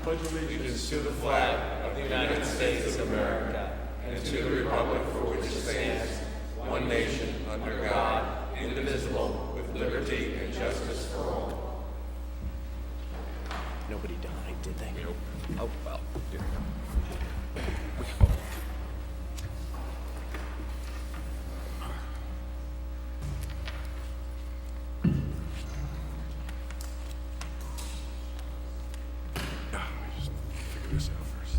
pledge allegiance to the flag of the United States of America and to the republic for which it stands, one nation, under God, indivisible, with liberty and justice for all. Nobody died, did they? Nope. Oh, well. Figure this out first.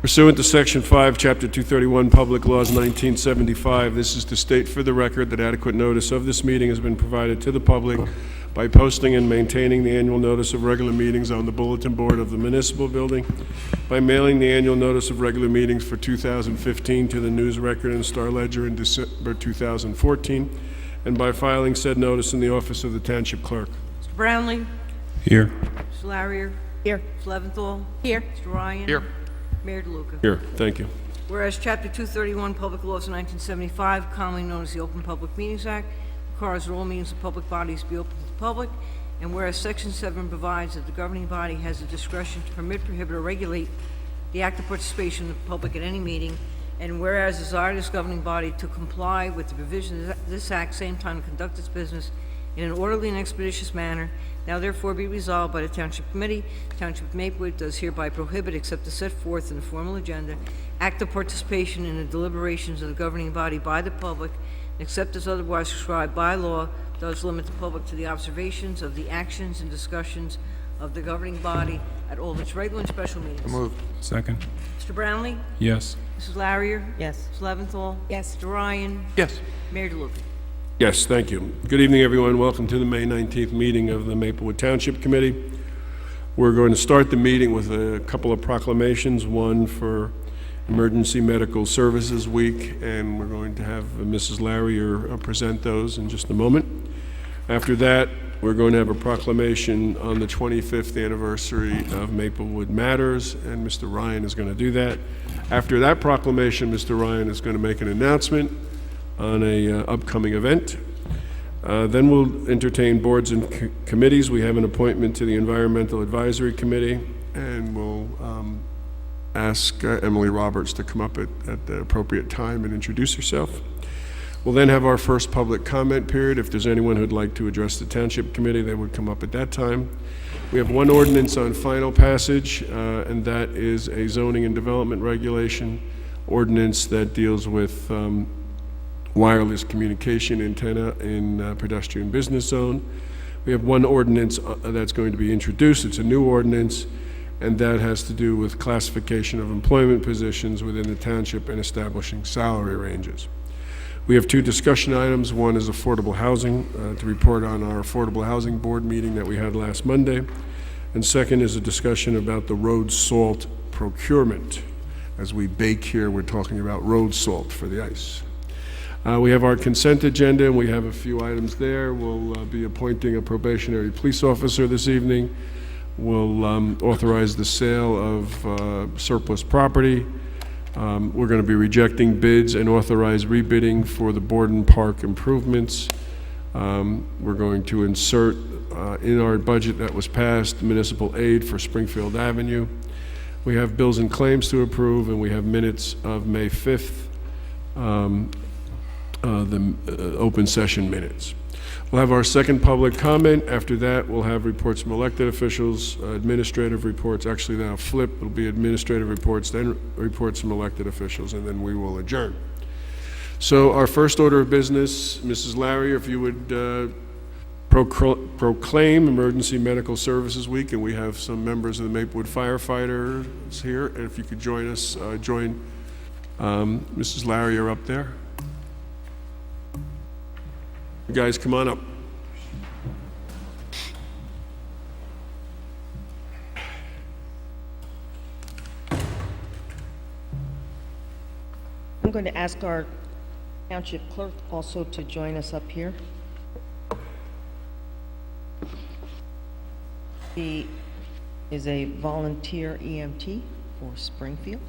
Pursuant to Section 5, Chapter 231, Public Laws 1975, this is to state for the record that adequate notice of this meeting has been provided to the public by posting and maintaining the annual notice of regular meetings on the bulletin board of the municipal building, by mailing the annual notice of regular meetings for 2015 to the News Record and Star Ledger in December 2014, and by filing said notice in the office of the Township Clerk. Mr. Brownlee? Here. Mr. Larrier? Here. Mr. Leventhal? Here. Mr. Ryan? Here. Mayor DeLuca? Here, thank you. Whereas Chapter 231, Public Laws of 1975, commonly known as the Open Public Meetings Act, requires that all meetings of public bodies be open to the public, and whereas Section 7 provides that the governing body has the discretion to permit, prohibit, or regulate the active participation of the public at any meeting, and whereas desire this governing body to comply with the provisions of this act, same time to conduct its business in an orderly and expeditious manner, now therefore be resolved by the Township Committee, Township of Maplewood does hereby prohibit, except as set forth in the formal agenda, active participation in the deliberations of the governing body by the public, and except as otherwise prescribed by law, does limit the public to the observations of the actions and discussions of the governing body at all its regular and special meetings. Moved. Second. Mr. Brownlee? Yes. Mrs. Larrier? Yes. Mr. Leventhal? Yes. Mr. Ryan? Yes. Mayor DeLuca? Yes, thank you. Good evening, everyone. Welcome to the May 19th meeting of the Maplewood Township Committee. We're going to start the meeting with a couple of proclamations, one for Emergency Medical Services Week, and we're going to have Mrs. Larrier present those in just a moment. After that, we're going to have a proclamation on the 25th anniversary of Maplewood Matters, and Mr. Ryan is going to do that. After that proclamation, Mr. Ryan is going to make an announcement on a upcoming event. Then we'll entertain boards and committees. We have an appointment to the Environmental Advisory Committee, and we'll ask Emily Roberts to come up at the appropriate time and introduce herself. We'll then have our first public comment period. If there's anyone who'd like to address the Township Committee, they would come up at that time. We have one ordinance on final passage, and that is a zoning and development regulation ordinance that deals with wireless communication antenna in pedestrian business zone. We have one ordinance that's going to be introduced. It's a new ordinance, and that has to do with classification of employment positions within the township and establishing salary ranges. We have two discussion items. One is affordable housing, to report on our affordable housing board meeting that we had last Monday. And second is a discussion about the road salt procurement. As we bake here, we're talking about road salt for the ice. We have our consent agenda, and we have a few items there. We'll be appointing a probationary police officer this evening. We'll authorize the sale of surplus property. We're going to be rejecting bids and authorize rebidding for the Borden Park improvements. We're going to insert in our budget that was passed municipal aid for Springfield Avenue. We have bills and claims to approve, and we have minutes of May 5th. The open session minutes. We'll have our second public comment. After that, we'll have reports from elected officials, administrative reports. Actually, that'll flip. It'll be administrative reports, then reports from elected officials, and then we will adjourn. So our first order of business, Mrs. Larrier, if you would proclaim Emergency Medical Services Week, and we have some members of the Maplewood firefighters here, and if you could join us, join Mrs. Larrier up there. You guys, come on up. I'm going to ask our township clerk also to join us up here. He is a volunteer EMT for Springfield.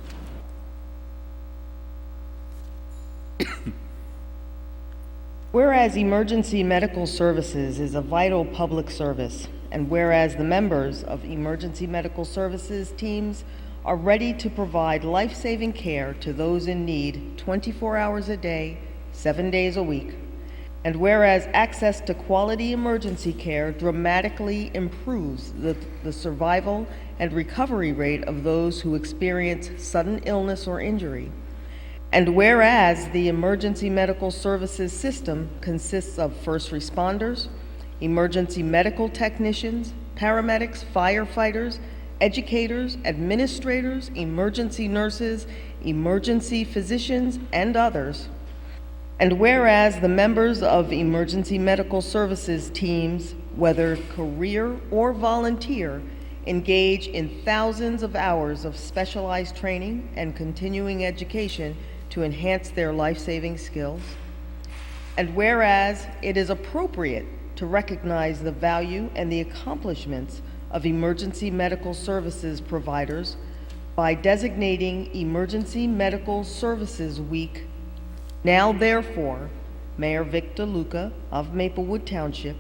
Whereas emergency medical services is a vital public service, and whereas the members of emergency medical services teams are ready to provide life-saving care to those in need 24 hours a day, 7 days a week, and whereas access to quality emergency care dramatically improves the survival and recovery rate of those who experience sudden illness or injury, and whereas the emergency medical services system consists of first responders, emergency medical technicians, paramedics, firefighters, educators, administrators, emergency nurses, emergency physicians, and others, and whereas the members of emergency medical services teams, whether career or volunteer, engage in thousands of hours of specialized training and continuing education to enhance their life-saving skills. And whereas it is appropriate to recognize the value and the accomplishments of emergency medical services providers by designating Emergency Medical Services Week, now therefore, Mayor Vic DeLuca of Maplewood Township,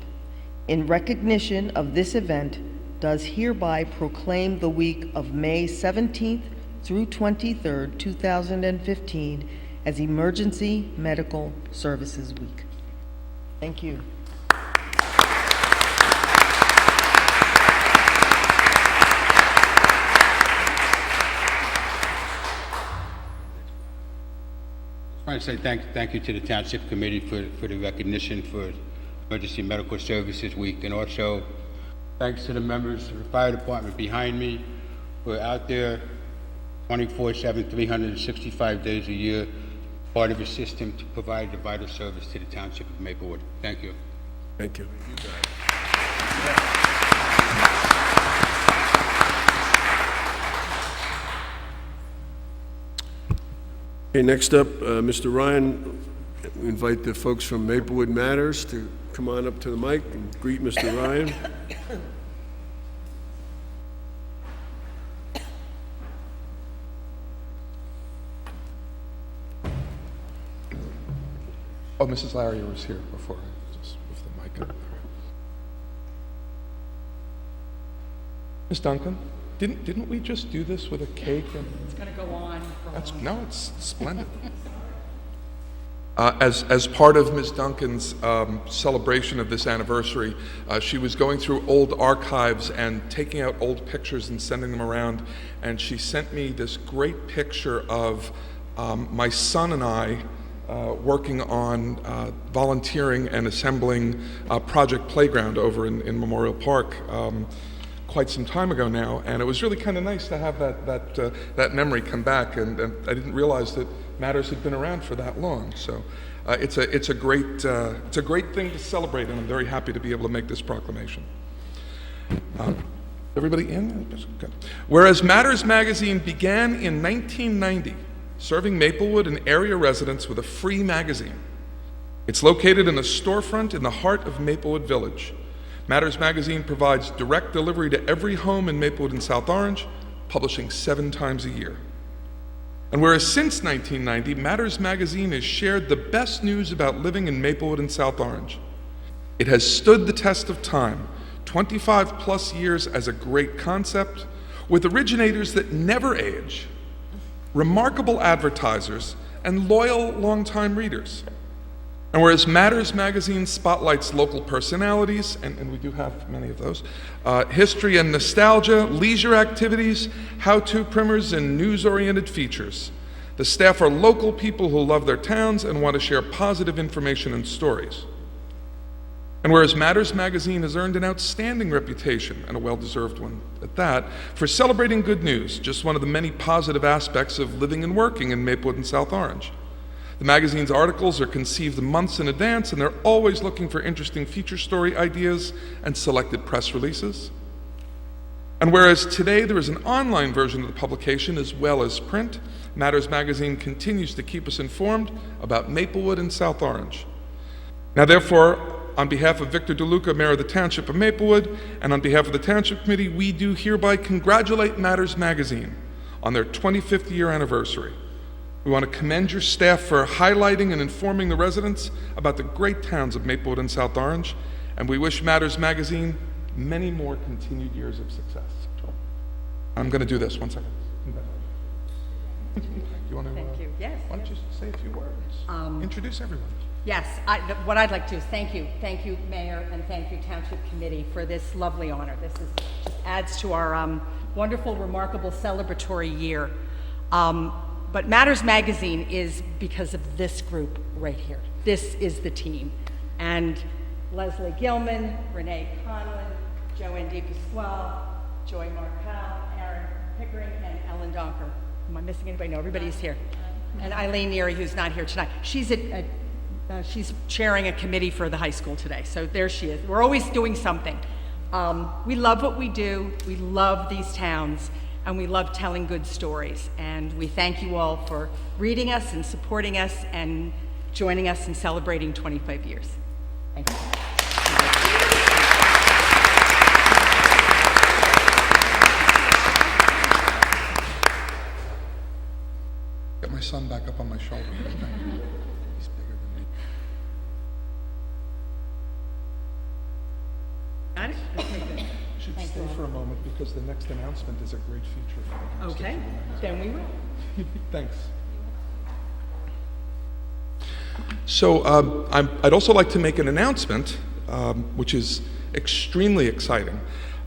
in recognition of this event, does hereby proclaim the week of May 17th through 23rd, 2015 as Emergency Medical Services Week. Thank you. I want to say thank you to the Township Committee for the recognition for Emergency Medical Services Week, and also thanks to the members of the fire department behind me who are out there 24/7, 365 days a year, part of a system to provide the vital service to the Township of Maplewood. Thank you. Thank you. Okay, next up, Mr. Ryan, we invite the folks from Maplewood Matters to come on up to the mic and greet Mr. Ryan. Oh, Mrs. Larry was here before. I just move the mic up. Ms. Duncan, didn't we just do this with a cake? It's going to go on for a That's long no, it's splendid. As part of Ms. Duncan's celebration of this anniversary, she was going through old archives and taking out old pictures and sending them around, and she sent me this great picture of my son and I working on volunteering and assembling Project Playground over in Memorial Park quite some time ago now, and it was really kind of nice to have that memory come back, and I didn't realize that Matters had been around for that long. So it's a great thing to celebrate, and I'm very happy to be able to make this proclamation. Everybody in? Good. Whereas Matters magazine began in 1990, serving Maplewood and area residents with a free magazine. It's located in a storefront in the heart of Maplewood Village. Matters magazine provides direct delivery to every home in Maplewood and South Orange, publishing 7 times a year. And whereas since 1990, Matters magazine has shared the best news about living in Maplewood and South Orange. It has stood the test of time, 25 plus years as a great concept, with originators that never age, remarkable advertisers, and loyal longtime readers. And whereas Matters magazine spotlights local personalities, and we do have many of those, history and nostalgia, leisure activities, how-to primers, and news-oriented features, the staff are local people who love their towns and want to share positive information and stories. And whereas Matters magazine has earned an outstanding reputation, and a well-deserved one at that, for celebrating good news, just one of the many positive aspects of living and working in Maplewood and South Orange. The magazine's articles are conceived months in advance, and they're always looking for interesting feature story ideas and selected press releases. And whereas today there is an online version of the publication as well as print, Matters magazine continues to keep us informed about Maplewood and South Orange. Now therefore, on behalf of Victor DeLuca, Mayor of the Township of Maplewood, and on behalf of the Township Committee, we do hereby congratulate Matters magazine on their 25th year anniversary. We want to commend your staff for highlighting and informing the residents about the great towns of Maplewood and South Orange, and we wish Matters Magazine many more continued years of success. I'm going to do this. One second. You want to? Thank you. Yes. Why don't you say a few words? Introduce everyone. Yes, what I'd like to do is thank you, Mayor, and thank you, Township Committee, for this lovely honor. This just adds to our wonderful, remarkable, celebratory year. But Matters Magazine is because of this group right here. This is the team. And Leslie Gilman, Renee Conlon, Joanne DePasquale, Joy Markell, Aaron Pickering, and Ellen Donker. Am I missing anybody? No, everybody's here. And Eileen Neary, who's not here tonight. She's chairing a committee for the high school today, so there she is. We're always doing something. We love what we do, we love these towns, and we love telling good stories. And we thank you all for reading us and supporting us and joining us in celebrating 25 years. Thank you. Get my son back up on my shoulder. He's bigger than me. Got it? Okay, good. Should stay for a moment because the next announcement is a great feature. Okay, then we will. Thanks. So I'd also like to make an announcement, which is extremely exciting.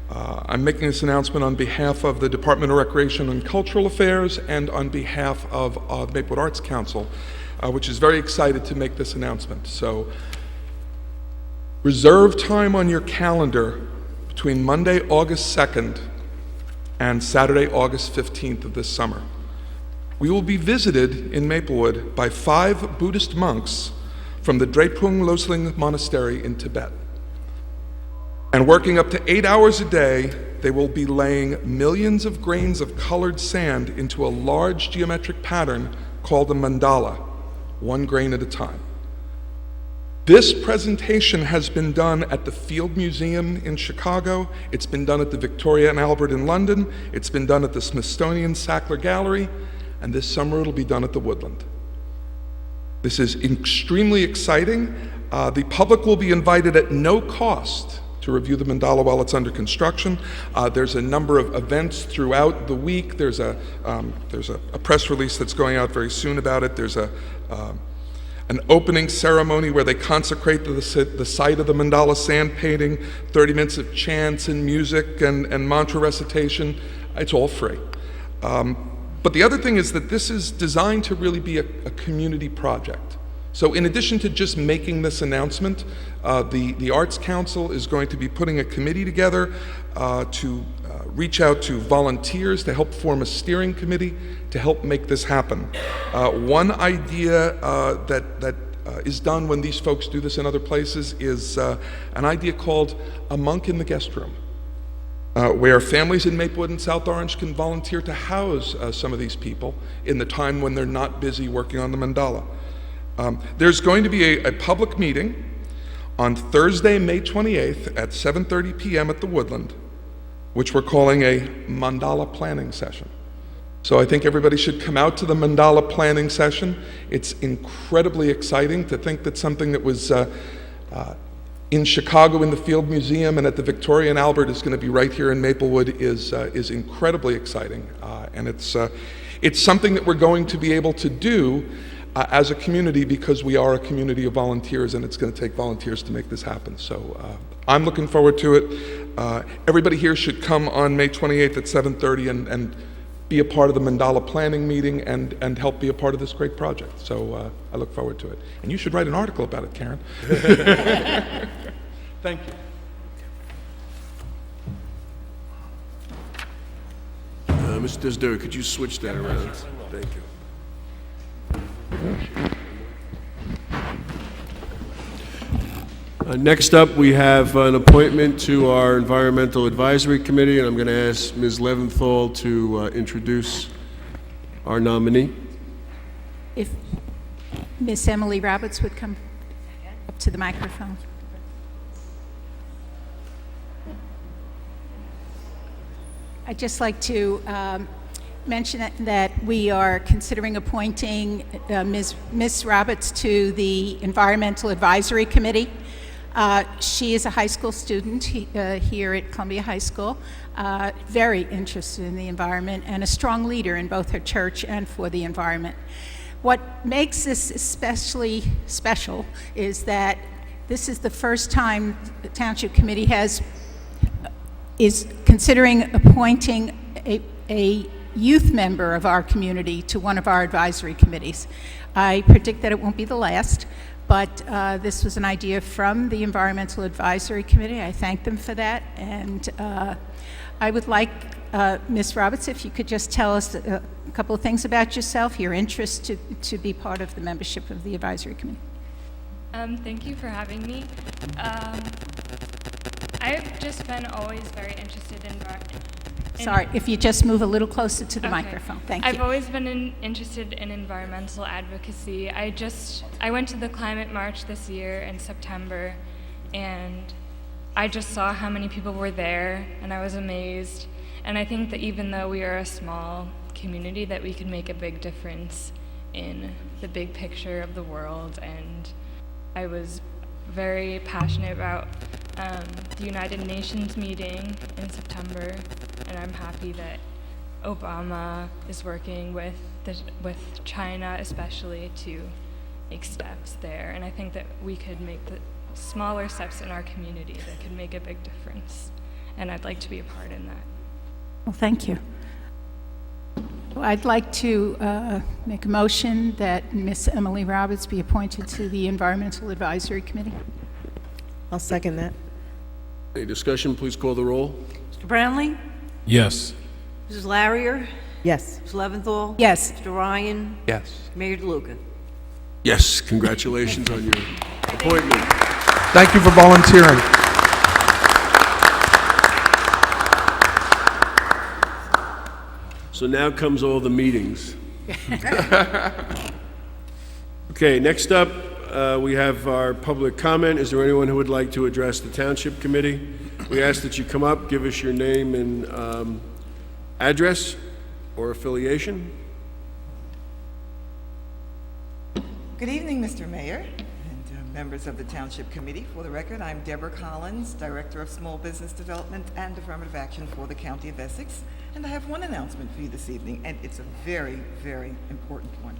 I'm making this announcement on behalf of the Department of Recreation and Cultural Affairs and on behalf of the Maplewood Arts Council, which is very excited to make this announcement. So reserve time on your calendar between Monday, August 2nd and Saturday, August 15th of this summer. We will be visited in Maplewood by 5 Buddhist monks from the Drepung Losling Monastery in Tibet. And working up to 8 hours a day, they will be laying millions of grains of colored sand into a large geometric pattern called a mandala, 1 grain at a time. This presentation has been done at the Field Museum in Chicago. It's been done at the Victoria and Albert in London. It's been done at the Smithsonian Sackler Gallery. And this summer it'll be done at the Woodland. This is extremely exciting. The public will be invited at no cost to review the mandala while it's under construction. There's a number of events throughout the week. There's a press release that's going out very soon about it. There's an opening ceremony where they consecrate the site of the mandala sand painting, 30 minutes of chants and music and mantra recitation. It's all free. But the other thing is that this is designed to really be a community project. So in addition to just making this announcement, the Arts Council is going to be putting a committee together to reach out to volunteers to help form a steering committee to help make this happen. One idea that is done when these folks do this in other places is an idea called a monk in the guest room. Where families in Maplewood and South Orange can volunteer to house some of these people in the time when they're not busy working on the mandala. There's going to be a public meeting on Thursday, May 28th at 7:30 p.m. at the Woodland, which we're calling a mandala planning session. So I think everybody should come out to the mandala planning session. It's incredibly exciting to think that something that was in Chicago in the Field Museum and at the Victoria and Albert is going to be right here in Maplewood is incredibly exciting. And it's something that we're going to be able to do as a community because we are a community of volunteers and it's going to take volunteers to make this happen. So I'm looking forward to it. Everybody here should come on May 28th at 7:30 and be a part of the mandala planning meeting and help be a part of this great project. So I look forward to it. And you should write an article about it, Karen. Thank you. Mr. Desdare, could you switch that around? Thank you. Next up, we have an appointment to our Environmental Advisory Committee, and I'm going to ask Ms. Leventhal to introduce our nominee. If Miss Emily Roberts would come up to the microphone. I'd just like to mention that we are considering appointing Ms. Roberts to the Environmental Advisory Committee. She is a high school student here at Columbia High School, very interested in the environment and a strong leader in both her church and for the environment. What makes this especially special is that this is the first time the Township Committee is considering appointing a youth member of our community to one of our advisory committees. I predict that it won't be the last, but this was an idea from the Environmental Advisory Committee. I thank them for that, and I would like Ms. Roberts, if you could just tell us a couple of things about yourself, your interest to be part of the membership of the advisory committee. Thank you for having me. I've just been always very interested in Sorry, if you just move a little closer to the Okay. microphone. Thank I've you. always been interested in environmental advocacy. I went to the climate march this year in September, and I just saw how many people were there, and I was amazed. And I think that even though we are a small community, that we can make a big difference in the big picture of the world. And I was very passionate about the United Nations meeting in September, and I'm happy that Obama is working with China especially to make steps there. And I think that we could make the smaller steps in our community that could make a big difference. And I'd like to be a part in that. Well, thank you. Well, I'd like to make a motion that Miss Emily Roberts be appointed to the Environmental Advisory Committee. I'll second that. Any discussion? Please call the roll. Mr. Brownlee? Yes. Mrs. Larrier? Yes. Ms. Leventhal? Yes. Mr. Ryan? Yes. Mayor DeLuca? Yes, congratulations on your appointment. Thank you for volunteering. So now comes all the meetings. Okay, next up, we have our public comment. Is there anyone who would like to address the Township Committee? We ask that you come up, give us your name and address or affiliation. Good evening, Mr. Mayor and members of the Township Committee. For the record, I'm Deborah Collins, Director of Small Business Development and Affirmative Action for the County of Essex. And I have one announcement for you this evening, and it's a very, very important one.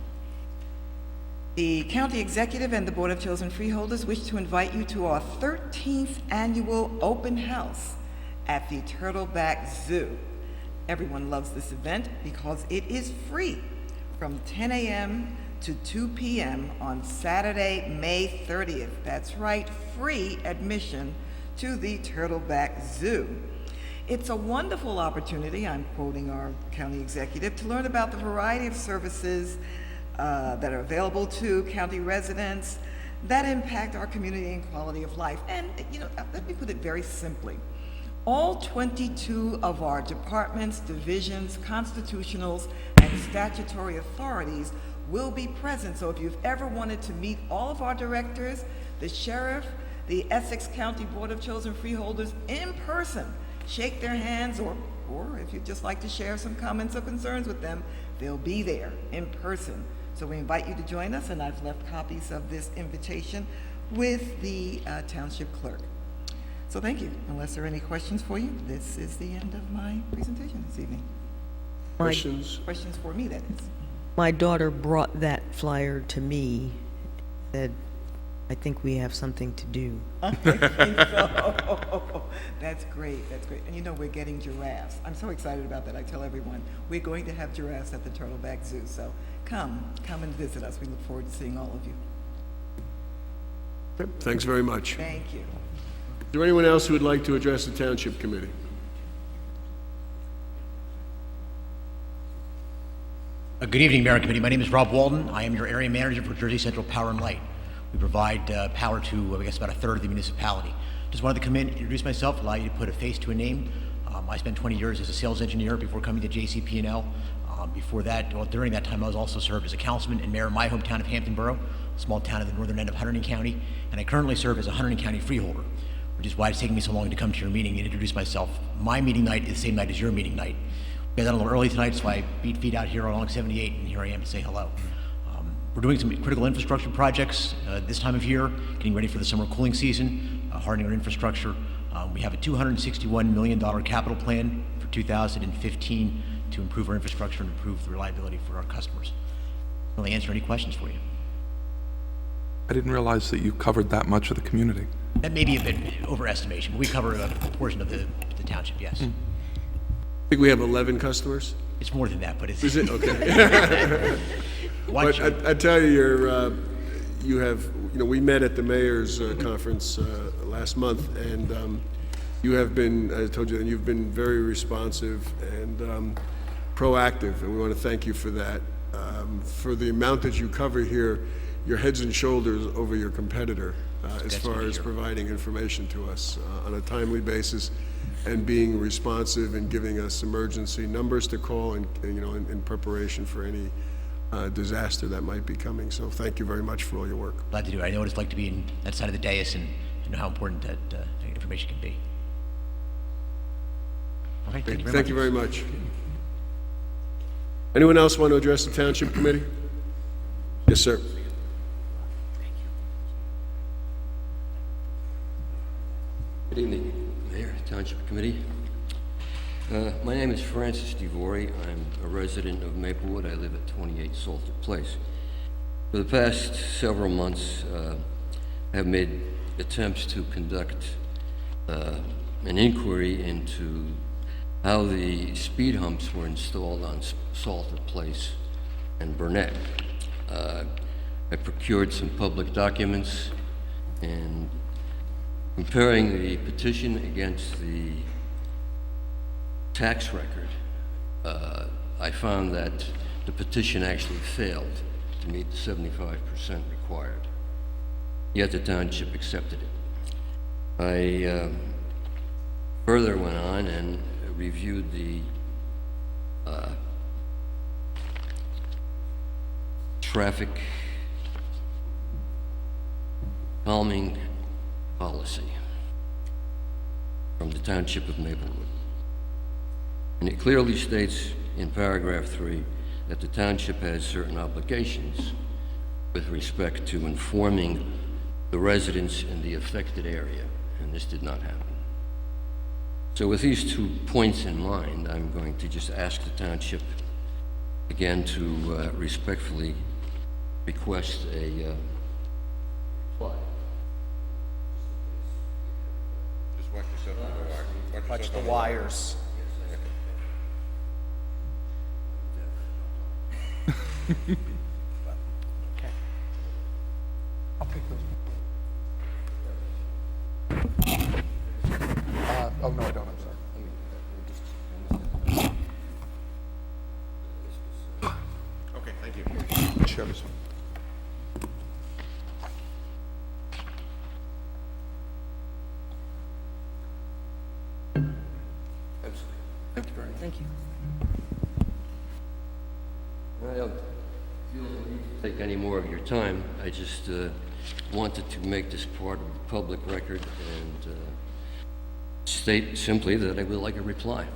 The County Executive and the Board of Chosen Freeholders wish to invite you to our 13th annual open house at the Turtleback Zoo. Everyone loves this event because it is free from 10 a.m. to 2 p.m. on Saturday, May 30th. That's right, free admission to the Turtleback Zoo. It's a wonderful opportunity, I'm quoting our county executive, to learn about the variety of services that are available to county residents that impact our community and quality of life. And, let me put it very simply. All 22 of our departments, divisions, constitutionals, and statutory authorities will be present. So if you've ever wanted to meet all of our directors, the sheriff, the Essex County Board of Chosen Freeholders in person, shake their hands, or if you'd just like to share some comments or concerns with them, they'll be there in person. So we invite you to join us, and I've left copies of this invitation with the Township Clerk. So thank you. Unless there are any questions for you, this is the end of my presentation this evening. Questions? Questions for me, that is. My daughter brought that flyer to me, said, I think we have something to do. So, that's great, that's great. And we're getting giraffes. I'm so excited about that. I tell everyone, we're going to have giraffes at the Turtleback Zoo. So come and visit us. We look forward to seeing all of you. Okay, thanks very much. Thank you. Is there anyone else who would like to address the Township Committee? Good evening, Mayor and Committee. My name is Rob Walden. I am your area manager for Jersey Central Power and Light. We provide power to, about a third of the municipality. Just wanted to come in, introduce myself, allow you to put a face to a name. I spent 20 years as a sales engineer before coming to JCP&L. Before that, during that time, I was also served as a councilman and mayor of my hometown of Hampton Borough, a small town at the northern end of Hunterdon County, and I currently serve as a Hunterdon County freeholder, which is why it's taking me so long to come to your meeting and introduce myself. My meeting night is the same night as your meeting night. Got done a little early tonight, so I beat feet out here along 78, and here I am to say hello. We're doing some critical infrastructure projects this time of year, getting ready for the summer cooling season, hardening our infrastructure. We have a $261 million capital plan for 2015 to improve our infrastructure and improve the reliability for our customers. I'll answer any questions for you. I didn't realize that you covered that much of the community. That may be a bit overestimation, but we cover a portion of the township, yes. I think we have 11 customers. It's more than that, but it's... Is it? Okay. Watch But I tell you, you have, we met at the mayor's conference last month, and you have been, I told you, and you've been very responsive and proactive, and we want to thank you for that. For the amount that you cover here, you're heads and shoulders over your competitor as far as providing information to us on a timely basis and being responsive and giving us emergency numbers to call and in preparation for any disaster that might be coming. So thank you very much for all your work. Glad to do it. I know what it's like to be in that side of the dais and know how important that information can be. Okay, thank you very much. Thank you very much. Anyone else want to address the Township Committee? Yes, sir. Good evening, Mayor, Township Committee. My name is Francis DeVore. I'm a resident of Maplewood. I live at 28 Salter Place. For the past several months, I have made attempts to conduct an inquiry into how the speed humps were installed on Salter Place and Burnett. I procured some public documents, and comparing the petition against the tax record, I found that the petition actually failed to meet the 75% required, yet the township accepted it. I further went on and reviewed the traffic calming policy from the Township of Maplewood. And it clearly states in paragraph 3 that the township has certain obligations with respect to informing the residents in the affected area, and this did not happen. So with these 2 points in mind, I'm going to just ask the township again to respectfully request a reply. Just watch yourself. Watch the wires. Okay. I'll take those. Oh, no, I don't, I'm sorry. Okay, thank you. Share this one. Thank you. I don't feel the need to take any more of your time. I just wanted to make this part of the public record and state simply that I would like a reply.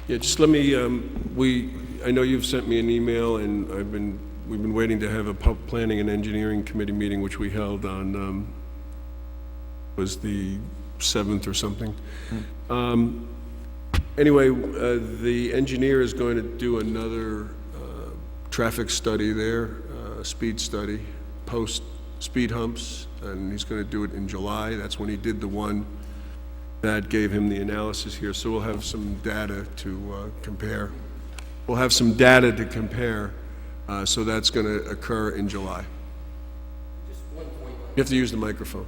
Yeah, just let me, I know you've sent me an email, and we've been waiting to have a planning and engineering committee meeting, which we held on, was the 7th or something. Anyway, the engineer is going to do another traffic study there, speed study, post speed humps, and he's going to do it in July. That's when he did the one that gave him the analysis here. So we'll have some data to compare. We'll have some data to compare, so that's going to occur in July. You have to use the microphone.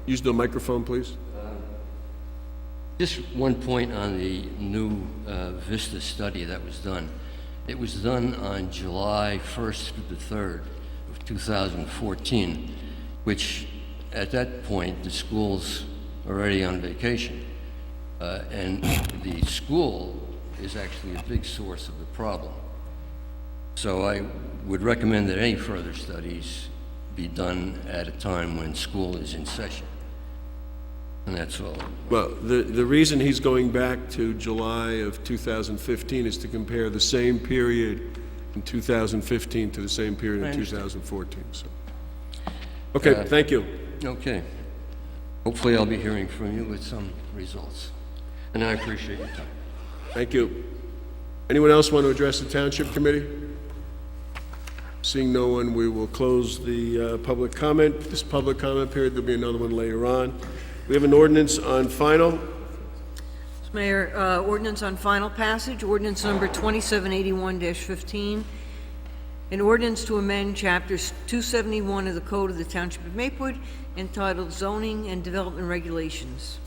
Use the microphone, please. Just one point on the new VISTA study that was done. It was done on July 1st through the 3rd of 2014, which at that point the school's already on vacation. And the school is actually a big source of the problem. So I would recommend that any further studies be done at a time when school is in session. and that's all. Well, the reason he's going back to July of 2015 is to compare the same period in 2015 to the same period in 2014, so. Okay, thank you. Okay. Hopefully I'll be hearing from you with some results. And I appreciate your time. Thank you. Anyone else want to address the Township Committee? Seeing no one, we will close the public comment. This public comment period, there'll be another one later on. We have an ordinance on final. Mr. Mayor, ordinance on final passage, ordinance number 2781-15, an ordinance to amend chapters 271 of the Code of the Township of Maplewood entitled Zoning and Development Regulations.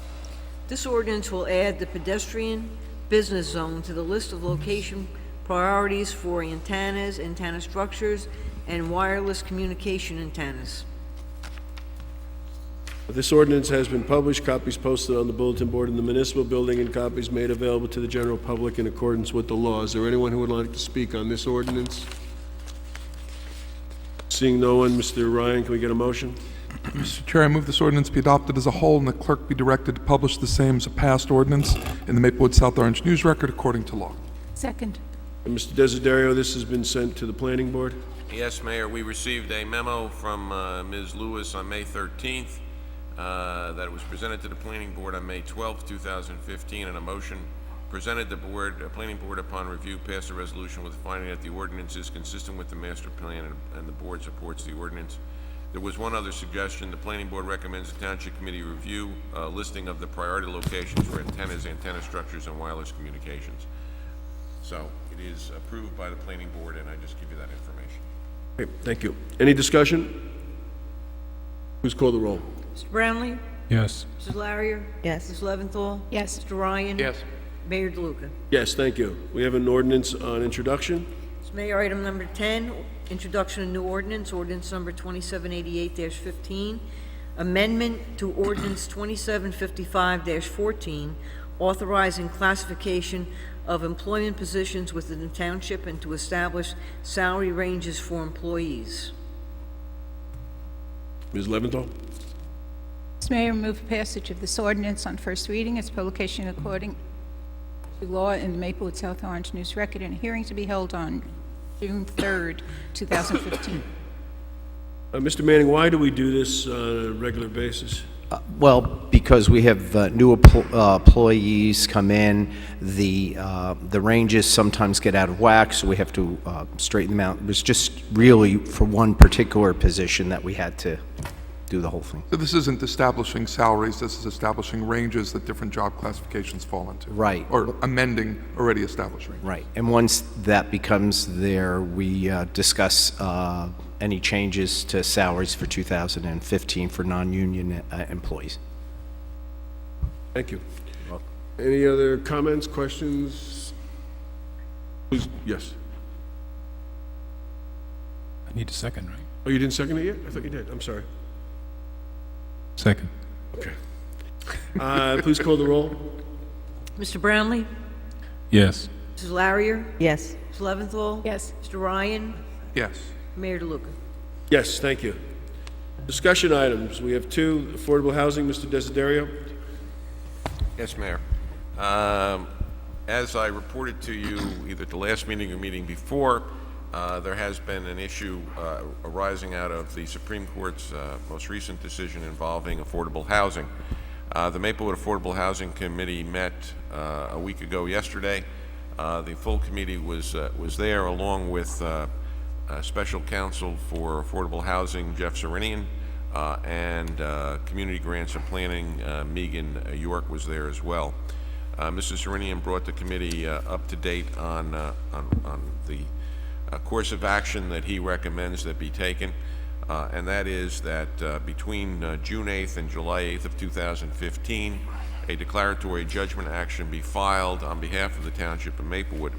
This ordinance will add the pedestrian business zone to the list of location priorities for antennas, antenna structures, and wireless communication antennas. This ordinance has been published, copies posted on the bulletin board in the municipal building, and copies made available to the general public in accordance with the law. Is there anyone who would like to speak on this ordinance? Seeing no one, Mr. Ryan, can we get a motion? Mr. Chair, I move this ordinance be adopted as a whole and the clerk be directed to publish the same as a passed ordinance in the Maplewood South Orange News Record according to law. Second. And Mr. Desiderio, this has been sent to the planning board? Yes, Mayor, we received a memo from Ms. Lewis on May 13th that was presented to the planning board on May 12th, 2015, and a motion presented the planning board upon review passed a resolution with the finding that the ordinance is consistent with the master plan and the board supports the ordinance. There was one other suggestion. The planning board recommends the Township Committee review a listing of the priority locations for antennas, antenna structures, and wireless communications. So it is approved by the planning board, and I just give you that information. Okay, thank you. Any discussion? Please call the roll. Mr. Brownlee? Yes. Mrs. Larrier? Yes. Ms. Leventhal? Yes. Mr. Ryan? Yes. Mayor DeLuca? Yes, thank you. We have an ordinance on introduction. Mr. Mayor, item number 10, introduction of new ordinance, ordinance number 2788-15, amendment to ordinance 2755-14, authorizing classification of employment positions within the township and to establish salary ranges for employees. Ms. Leventhal? Mr. Mayor, move passage of this ordinance on first reading, its publication according to law in the Maplewood South Orange News Record, and a hearing to be held on June 3rd, 2015. Mr. Manning, why do we do this on a regular basis? Well, because we have new employees come in, the ranges sometimes get out of whack, so we have to straighten them out. It was just really for one particular position that we had to do the whole thing. So this isn't establishing salaries, this is establishing ranges that different job classifications fall into. Right. Or amending already established ranges. Right. And once that becomes there, we discuss any changes to salaries for 2015 for non-union employees. Thank you. Any other comments, questions? Please, yes. I need a second, right? Oh, you didn't second it yet? I thought you did. I'm sorry. Second. Okay. Please call the roll. Mr. Brownlee? Yes. Mrs. Larrier? Yes. Ms. Leventhal? Yes. Mr. Ryan? Yes. Mayor DeLuca? Yes, thank you. Discussion items. We have two. Affordable housing, Mr. Desiderio. Yes, Mayor. As I reported to you either at the last meeting or meeting before, there has been an issue arising out of the Supreme Court's most recent decision involving affordable housing. The Maplewood Affordable Housing Committee met a week ago yesterday. The full committee was there along with Special Counsel for Affordable Housing, Jeff Serenian, and Community Grants and Planning, Megan York was there as well. Mr. Serenian brought the committee up to date on the course of action that he recommends that be taken, and that is that between June 8th and July 8th of 2015, a declaratory judgment action be filed on behalf of the Township of Maplewood.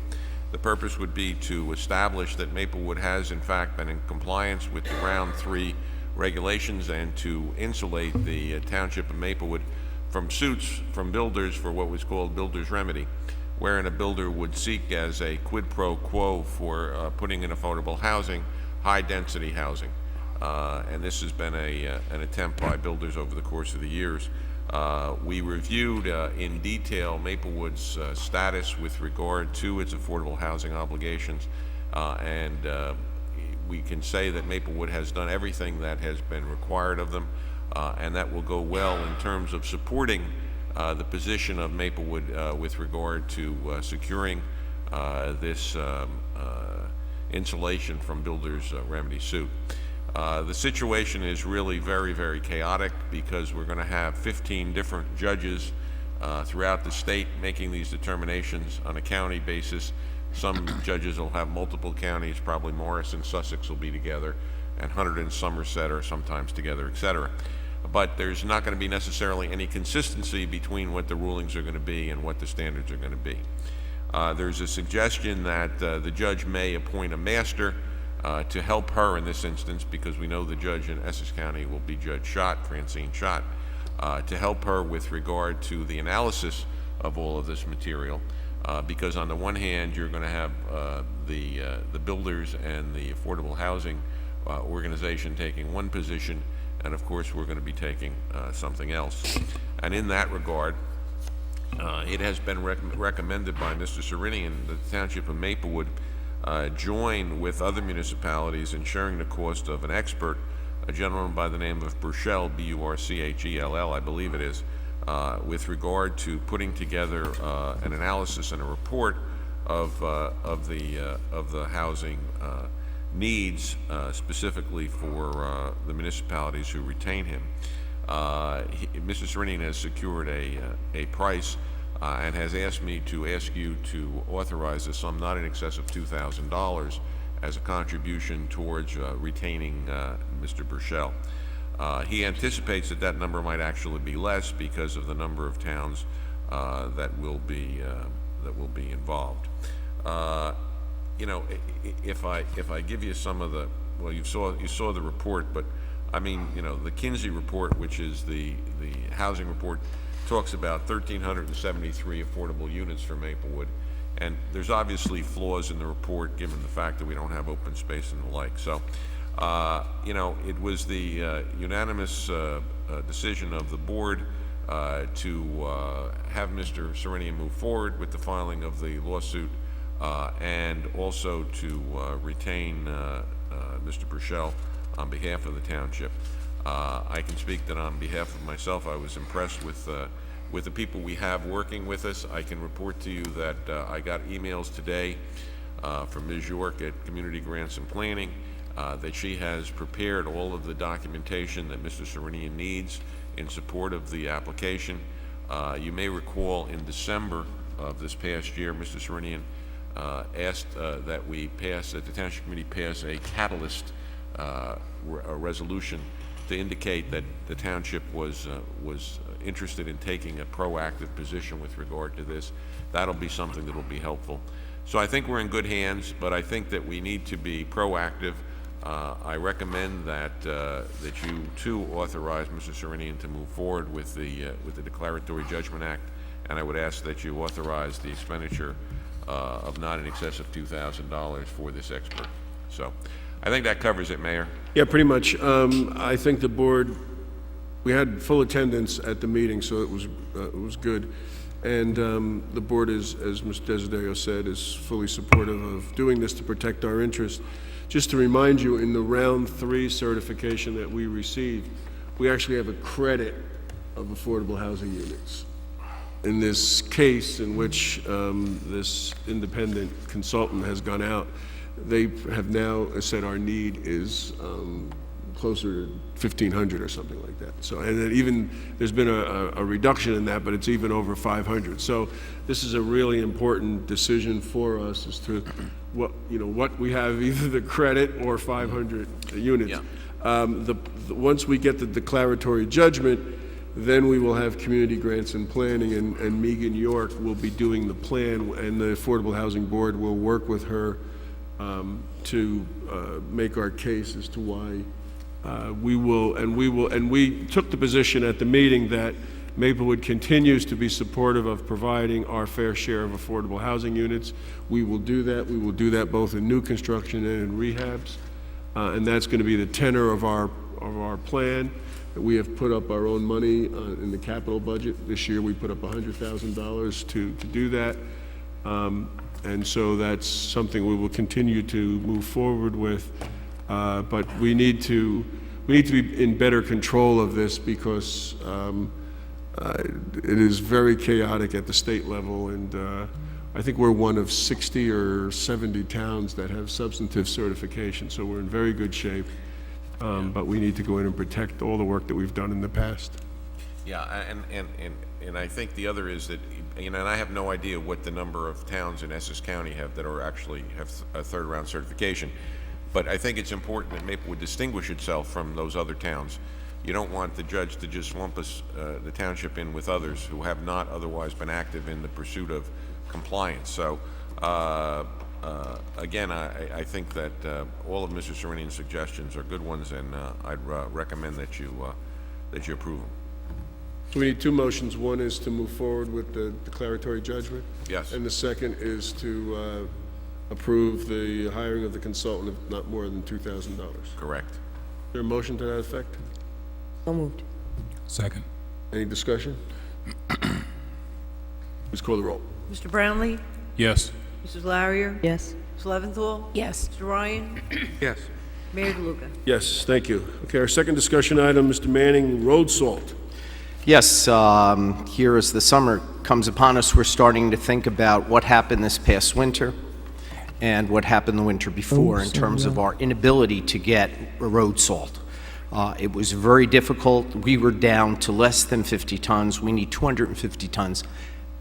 The purpose would be to establish that Maplewood has in fact been in compliance with the Round 3 regulations and to insulate the Township of Maplewood from suits from builders for what was called builder's remedy, wherein a builder would seek as a quid pro quo for putting in affordable housing, high-density housing. And this has been an attempt by builders over the course of the years. We reviewed in detail Maplewood's status with regard to its affordable housing obligations, and we can say that Maplewood has done everything that has been required of them, and that will go well in terms of supporting the position of Maplewood with regard to securing this insulation from builders' remedy suit. The situation is really very, very chaotic because we're going to have 15 different judges throughout the state making these determinations on a county basis. Some judges will have multiple counties, probably Morris and Sussex will be together, and Hunter and Somerset are sometimes together, etc. But there's not going to be necessarily any consistency between what the rulings are going to be and what the standards are going to be. There's a suggestion that the judge may appoint a master to help her in this instance, because we know the judge in Essex County will be Judge Schott, Francine Schott, to help her with regard to the analysis of all of this material. Because on the one hand, you're going to have the builders and the affordable housing organization taking one position, and of course we're going to be taking something else. And in that regard, it has been recommended by Mr. Serenian that the Township of Maplewood join with other municipalities in sharing the cost of an expert, a gentleman by the name of Burchell, B-U-R-C-H-E-L-L, I believe it is, with regard to putting together an analysis and a report of the housing needs specifically for the municipalities who retain him. Mr. Serenian has secured a price and has asked me to ask you to authorize a sum not in excess of $2,000 as a contribution towards retaining Mr. Burchell. He anticipates that that number might actually be less because of the number of towns that will be involved. You know, if I give you some of the, well, you saw the report, but I mean, you know, the Kinsey report, which is the housing report, talks about 1,373 affordable units for Maplewood, and there's obviously flaws in the report given the fact that we don't have open space and the like. So, you know, it was the unanimous decision of the board to have Mr. Serenian move forward with the filing of the lawsuit and also to retain Mr. Burchell on behalf of the township. I can speak that on behalf of myself, I was impressed with the people we have working with us. I can report to you that I got emails today from Ms. York at Community Grants and Planning that she has prepared all of the documentation that Mr. Serenian needs in support of the application. You may recall in December of this past year, Mr. Serenian asked that the Township Committee pass a catalyst a resolution to indicate that the township was interested in taking a proactive position with regard to this. That'll be something that will be helpful. So I think we're in good hands, but I think that we need to be proactive. I recommend that you too authorize Mr. Serenian to move forward with the Declaratory Judgment Act, and I would ask that you authorize the expenditure of not in excess of $2,000 for this expert. So I think that covers it, Mayor. Yeah, pretty much. I think the board, we had full attendance at the meeting, so it was good. And the board is, as Mr. Desiderio said, is fully supportive of doing this to protect our interests. Just to remind you, in the round 3 certification that we received, we actually have a credit of affordable housing units. In this case in which this independent consultant has gone out, they have now said our need is closer to 1,500 or something like that. So, and then even there's been a reduction in that, but it's even over 500. So this is a really important decision for us as to what we have, either the credit or 500 units. Yeah. Once we get the declaratory judgment, then we will have Community Grants and Planning, and Megan York will be doing the plan, and the Affordable Housing Board will work with her to make our case as to why we took the position at the meeting that Maplewood continues to be supportive of providing our fair share of affordable housing units. We will do that. We will do that both in new construction and in rehabs, and that's going to be the tenor of our plan. We have put up our own money in the capital budget. This year, we put up $100,000 to do that. And so that's something we will continue to move forward with. But we need to be in better control of this because it is very chaotic at the state level, and I think we're one of 60 or 70 towns that have substantive certification, so we're in very good shape. But we need to go in and protect all the work that we've done in the past. Yeah, and I think the other is that, and I have no idea what the number of towns in Essex County have that are actually have a third-round certification, but I think it's important that Maplewood distinguish itself from those other towns. You don't want the judge to just lump us, the township, in with others who have not otherwise been active in the pursuit of compliance. So, again, I think that all of Mr. Serenian's suggestions are good ones, and I'd recommend that you approve them. So we need two motions. One is to move forward with the declaratory judgment. Yes. And the second is to approve the hiring of the consultant of not more than $2,000. Correct. Is there a motion to that effect? So moved. Second. Any discussion? Please call the roll. Mr. Brownlee? Yes. Mrs. Larrier? Yes. Ms. Leventhal? Yes. Mr. Ryan? Yes. Mayor DeLuca? Yes, thank you. Okay, our second discussion item, Mr. Manning, road salt. Yes, here as the summer comes upon us, we're starting to think about what happened this past winter and what happened the winter before in terms of our inability to get road salt. It was very difficult. We were down to less than 50 tons. We need 250 tons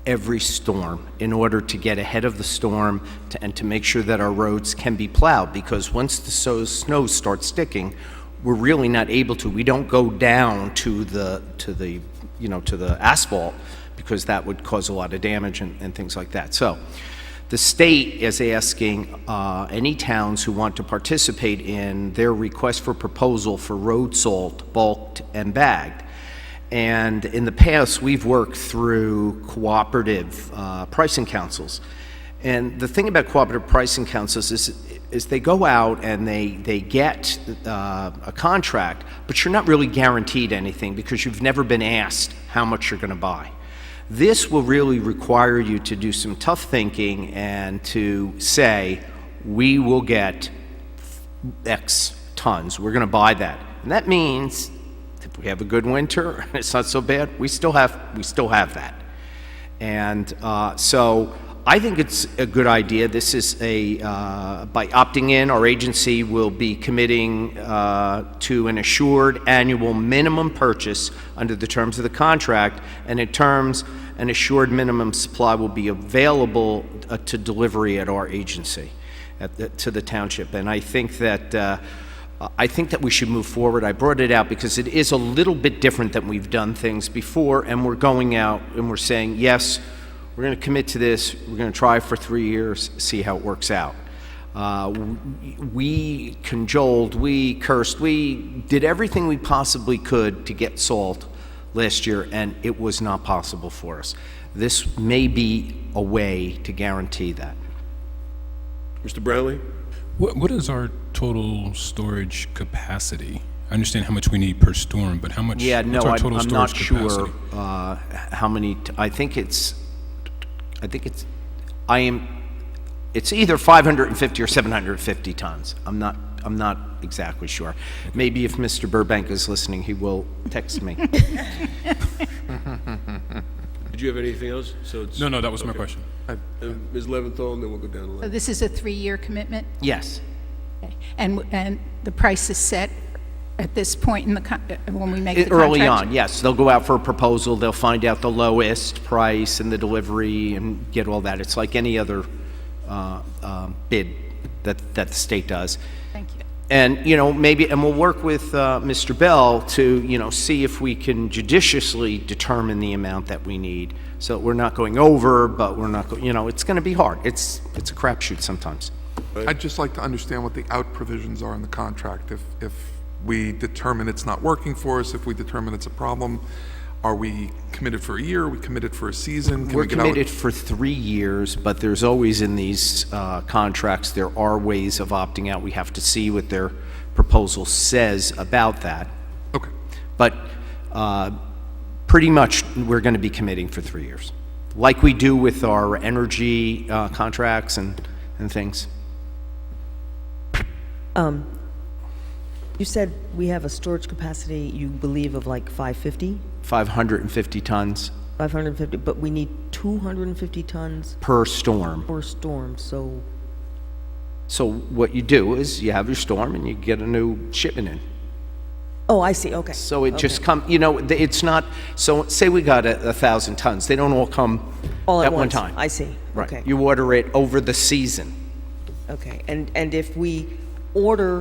every storm in order to get ahead of the storm and to make sure that our roads can be plowed, because once the snow starts sticking, we're really not able to. We don't go down to the asphalt, because that would cause a lot of damage and things like that. So the state is asking any towns who want to participate in their request for proposal for road salt, bulked and bagged. And in the past, we've worked through cooperative pricing councils. And the thing about cooperative pricing councils is they go out and they get a contract, but you're not really guaranteed anything because you've never been asked how much you're going to buy. This will really require you to do some tough thinking and to say, we will get X tons, we're going to buy that. And that means if we have a good winter, it's not so bad, we still have that. And so I think it's a good idea. This is by opting in, our agency will be committing to an assured annual minimum purchase under the terms of the contract, and in terms, an assured minimum supply will be available to delivery at our agency, to the township. And I think that we should move forward. I brought it out because it is a little bit different than we've done things before, and we're going out and we're saying, yes, we're going to commit to this, we're going to try for 3 years, see how it works out. We cajoled, we cursed, we did everything we possibly could to get salt last year, and it was not possible for us. This may be a way to guarantee that. Mr. Brownlee? What is our total storage capacity? I understand how much we need per storm, but how much? Yeah, no, what's our total I'm not storage sure capacity? how many. It's either 550 or 750 tons. I'm not exactly sure. Maybe if Mr. Burbank is listening, he will text me. Did you have anything else? So it's, No, that was my question. Ms. Leventhal, and then we'll go down the So line. this is a 3-year commitment? Yes. Okay. And the price is set at this point in the, when we make the contract? Early on, yes. They'll go out for a proposal, they'll find out the lowest price and the delivery and get all that. It's like any other bid that the state does. Thank you. And, maybe, and we'll work with Mr. Bell to, see if we can judiciously determine the amount that we need. So we're not going over, but we're not, it's going to be hard. It's a crapshoot sometimes. I'd just like to understand what the out provisions are in the contract. If we determine it's not working for us, if we determine it's a problem, are we committed for a year? Are we committed for a season? Can We're we get out? committed for 3 years, but there's always in these contracts, there are ways of opting out. We have to see what their proposal says about that. Okay. But pretty much we're going to be committing for 3 years, like we do with our energy contracts and things. You said we have a storage capacity, you believe, of like 550? 550 tons 550, but we need 250 tons per storm. per storm, so, So what you do is you have your storm and you get a new shipment in. oh, I see, okay. So it just come, it's not, so say we got 1,000 tons, they don't all come All at at one once, time. I see, Right. okay. You order it over the season. Okay, and if we order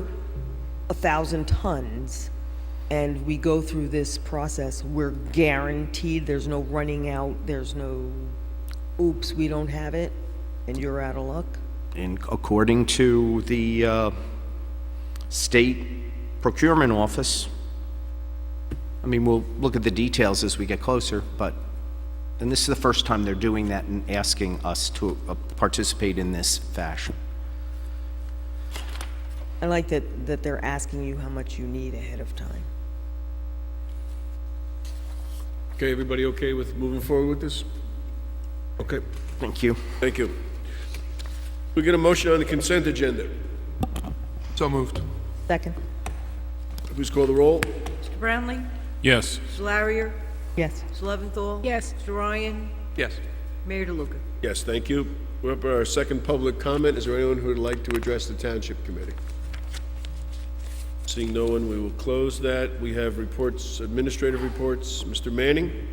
1,000 tons and we go through this process, we're guaranteed there's no running out, there's no, oops, we don't have it, and you're out of luck? And according to the state procurement office, I mean, we'll look at the details as we get closer, but, and this is the first time they're doing that and asking us to participate in this fashion. I like that they're asking you how much you need ahead of time. Okay, everybody okay with moving forward with this? Okay, Thank you. thank you. We get a motion on the consent agenda. So moved. Second? Please call the roll. Mr. Brownlee? Yes. Mr. Larrier? Yes. Mr. Leventhal? Yes. Mr. Ryan? Yes. Mayor DeLuca? Yes, thank you. We're up at our second public comment. Is there anyone who would like to address the Township Committee? Seeing no one, we will close that. We have reports, administrative reports. Mr. Manning?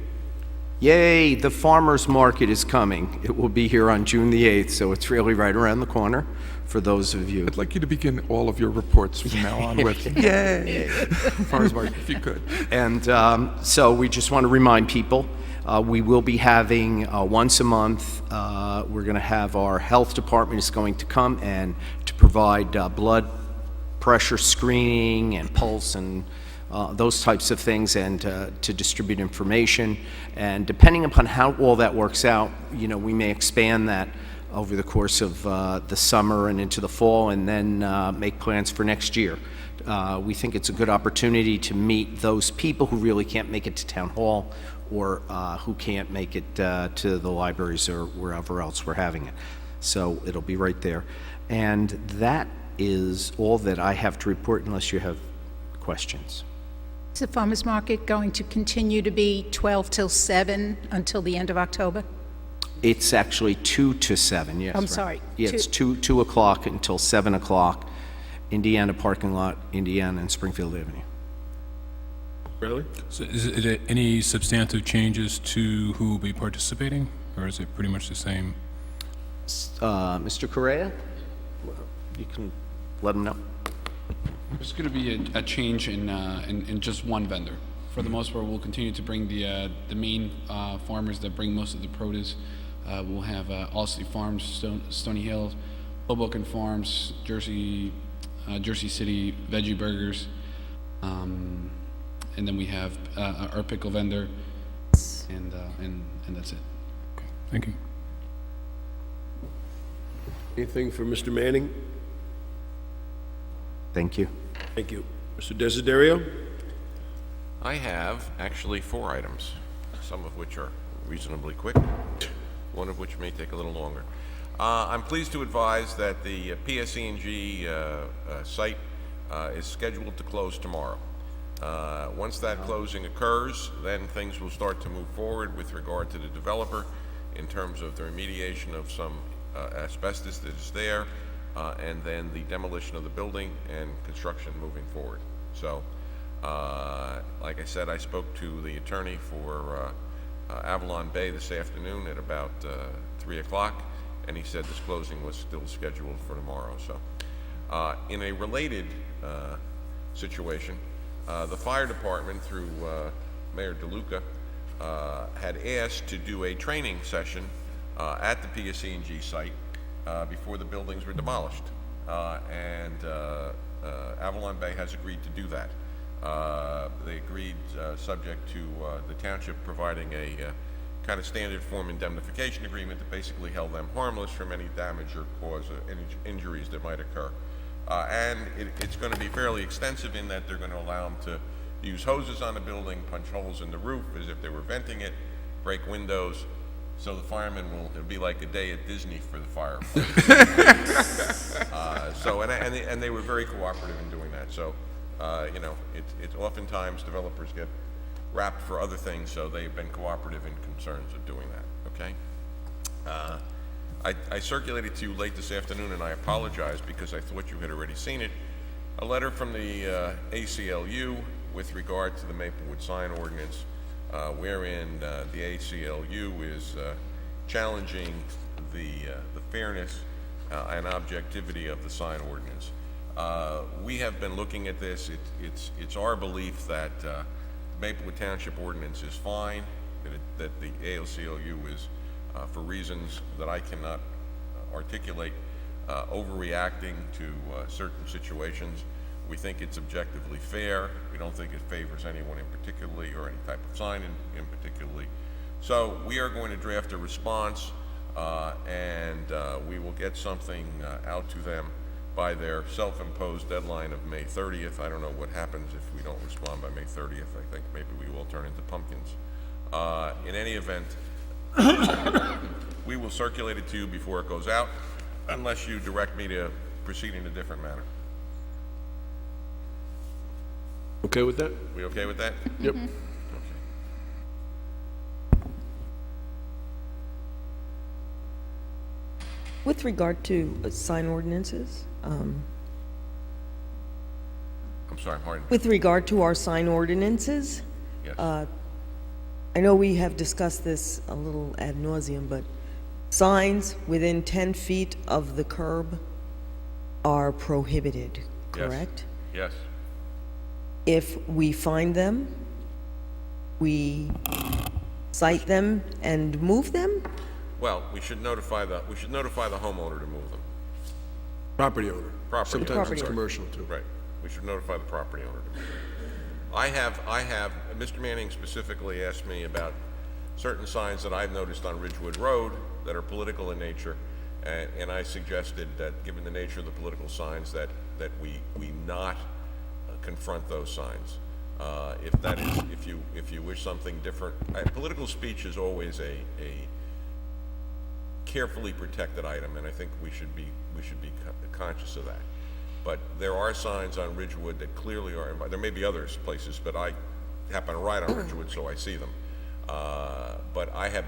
Yay, the farmer's market is coming. It will be here on June the 8th, so it's really right around the corner for those of you. I'd like you to begin all of your reports from now on with, yay, farmers market, if you could. And so we just want to remind people, we will be having once a month, we're going to have our health department is going to come and to provide blood pressure screening and pulse and those types of things, and to distribute information. And depending upon how all that works out, we may expand that over the course of the summer and into the fall, and then make plans for next year. We think it's a good opportunity to meet those people who really can't make it to town hall, or who can't make it to the libraries or wherever else we're having it. So it'll be right there. And that is all that I have to report, unless you have questions. Is the farmer's market going to continue to be 12 till 7 until the end of October? It's actually 2 to 7, yes. I'm right. sorry, Yeah, it's 2 o'clock until 7 o'clock, Indiana parking lot, Indiana and Springfield Avenue. Really? So is it any substantive changes to who will be participating, or is it pretty much the same? Mr. Correa? You can let him know. There's going to be a change in just one vendor. For the most part, we'll continue to bring the main farmers that bring most of the produce. We'll have Allstate Farms, Stony Hill, Hoboken Farms, Jersey City Veggie Burgers, and then we have our pickle vendor, and that's it. Okay, thank you. Anything for Mr. Manning? Thank you. Thank you. Mr. Desiderio? I have actually 4 items, some of which are reasonably quick, one of which may take a little longer. I'm pleased to advise that the PSE&G site is scheduled to close tomorrow. Once that closing occurs, then things will start to move forward with regard to the developer in terms of the remediation of some asbestos that is there, and then the demolition of the building and construction moving forward. So, like I said, I spoke to the attorney for Avalon Bay this afternoon at about 3 o'clock, and he said this closing was still scheduled for tomorrow. So, in a related situation, the fire department, through Mayor DeLuca, had asked to do a training session at the PSE&G site before the buildings were demolished, and Avalon Bay has agreed to do that. They agreed subject to the township providing a kind of standard form indemnification agreement that basically held them harmless from any damage or cause any injuries that might occur. And it's going to be fairly extensive in that they're going to allow them to use hoses on the building, punch holes in the roof as if they were venting it, break windows. So the firemen it'll be like a day at Disney for the firefighters. And they were very cooperative in doing that. So, it's oftentimes developers get wrapped for other things, so they've been cooperative in concerns of doing that, okay? I circulated to you late this afternoon, and I apologize because I thought you had already seen it. A letter from the ACLU with regard to the Maplewood sign ordinance, wherein the ACLU is challenging the fairness and objectivity of the sign ordinance. We have been looking at this. It's our belief that Maplewood Township ordinance is fine, that the ACLU is, for reasons that I cannot articulate, overreacting to certain situations. We think it's objectively fair. We don't think it favors anyone in particularly or any type of sign in particularly. So we are going to draft a response and we will get something out to them by their self-imposed deadline of May 30th. I don't know what happens if we don't respond by May 30th. I think maybe we will turn into pumpkins. In any event, we will circulate it to you before it goes out, unless you direct me to proceed in a different manner. Okay with that? We okay with that? Yep. Okay. With regard to sign ordinances, I'm sorry, pardon? with regard to our sign ordinances, Yes. I know we have discussed this a little ad nauseum, but signs within 10 feet of the curb are prohibited, correct? Yes. If we find them, we cite them and move them? Well, we should notify the homeowner to move them. Property owner. Property owner. Sometimes it's Property owner. commercial too. Right. We should notify the property owner to move them. Mr. Manning specifically asked me about certain signs that I've noticed on Ridgewood Road that are political in nature, and I suggested that, given the nature of the political signs, that we not confront those signs. If you wish something different, political speech is always a carefully protected item, and I think we should be conscious of that. But there are signs on Ridgewood that clearly are. There may be other places, but I happen to ride on Ridgewood, so I see them. But I have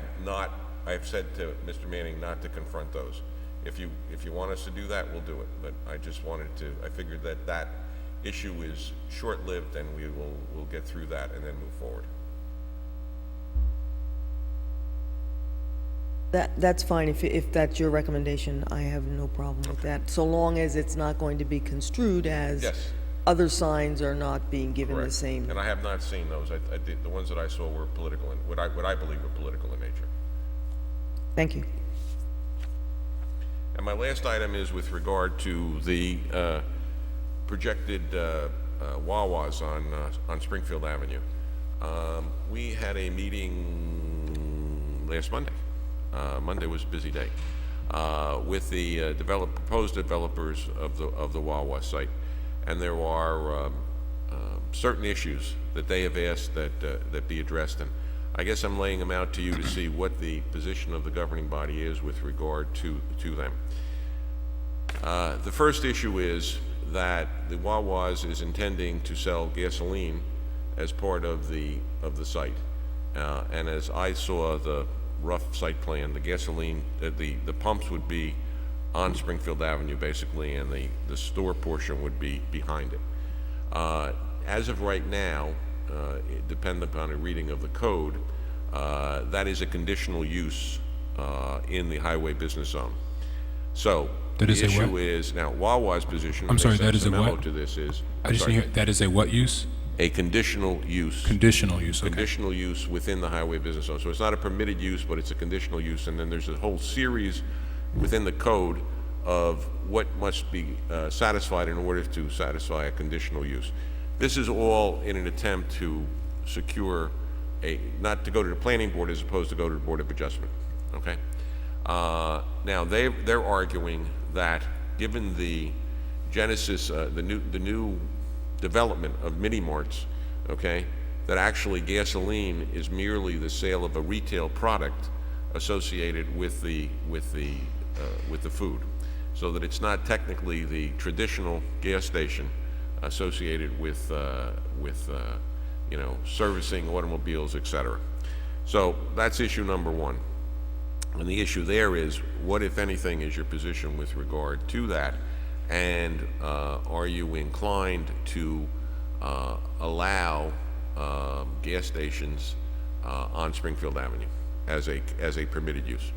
said to Mr. Manning not to confront those. If you want us to do that, we'll do it. But I just wanted to. I figured that issue is short-lived, and we'll get through that and then move forward. That's fine. If that's your recommendation, I have no problem with that, so long as it's not going to be construed as Yes. other signs are not being given the Correct. same. And I have not seen those. The ones that I saw were political, and what I believe are political in nature. Thank you. And my last item is with regard to the projected Wawas on Springfield Avenue. We had a meeting last Monday. Monday was a busy day with the proposed developers of the Wawa site, and there are certain issues that they have asked that be addressed, and I guess I'm laying them out to you to see what the position of the governing body is with regard to them. The first issue is that the Wawa's is intending to sell gasoline as part of the site, and as I saw the rough site plan, the gasoline, the pumps would be on Springfield Avenue basically, and the store portion would be behind it. As of right now, depending upon a reading of the code, that is a conditional use in the highway business zone. So That the is a what? issue is now Wawa's position. I'm they sorry, sent that is a memo what? to this is I just didn't hear, that is a what use? a conditional use. Conditional use, okay. Conditional use within the highway business zone. So it's not a permitted use, but it's a conditional use, and then there's a whole series within the code of what must be satisfied in order to satisfy a conditional use. This is all in an attempt to secure not to go to the planning board as opposed to go to the Board of Adjustment, okay? Now, they're arguing that given the genesis, the new development of mini-marts okay, that actually gasoline is merely the sale of a retail product associated with the food, so that it's not technically the traditional gas station associated with you know, servicing automobiles, etc. So that's issue number one. And the issue there is, what, if anything, is your position with regard to that? And are you inclined to allow gas stations on Springfield Avenue as a permitted use?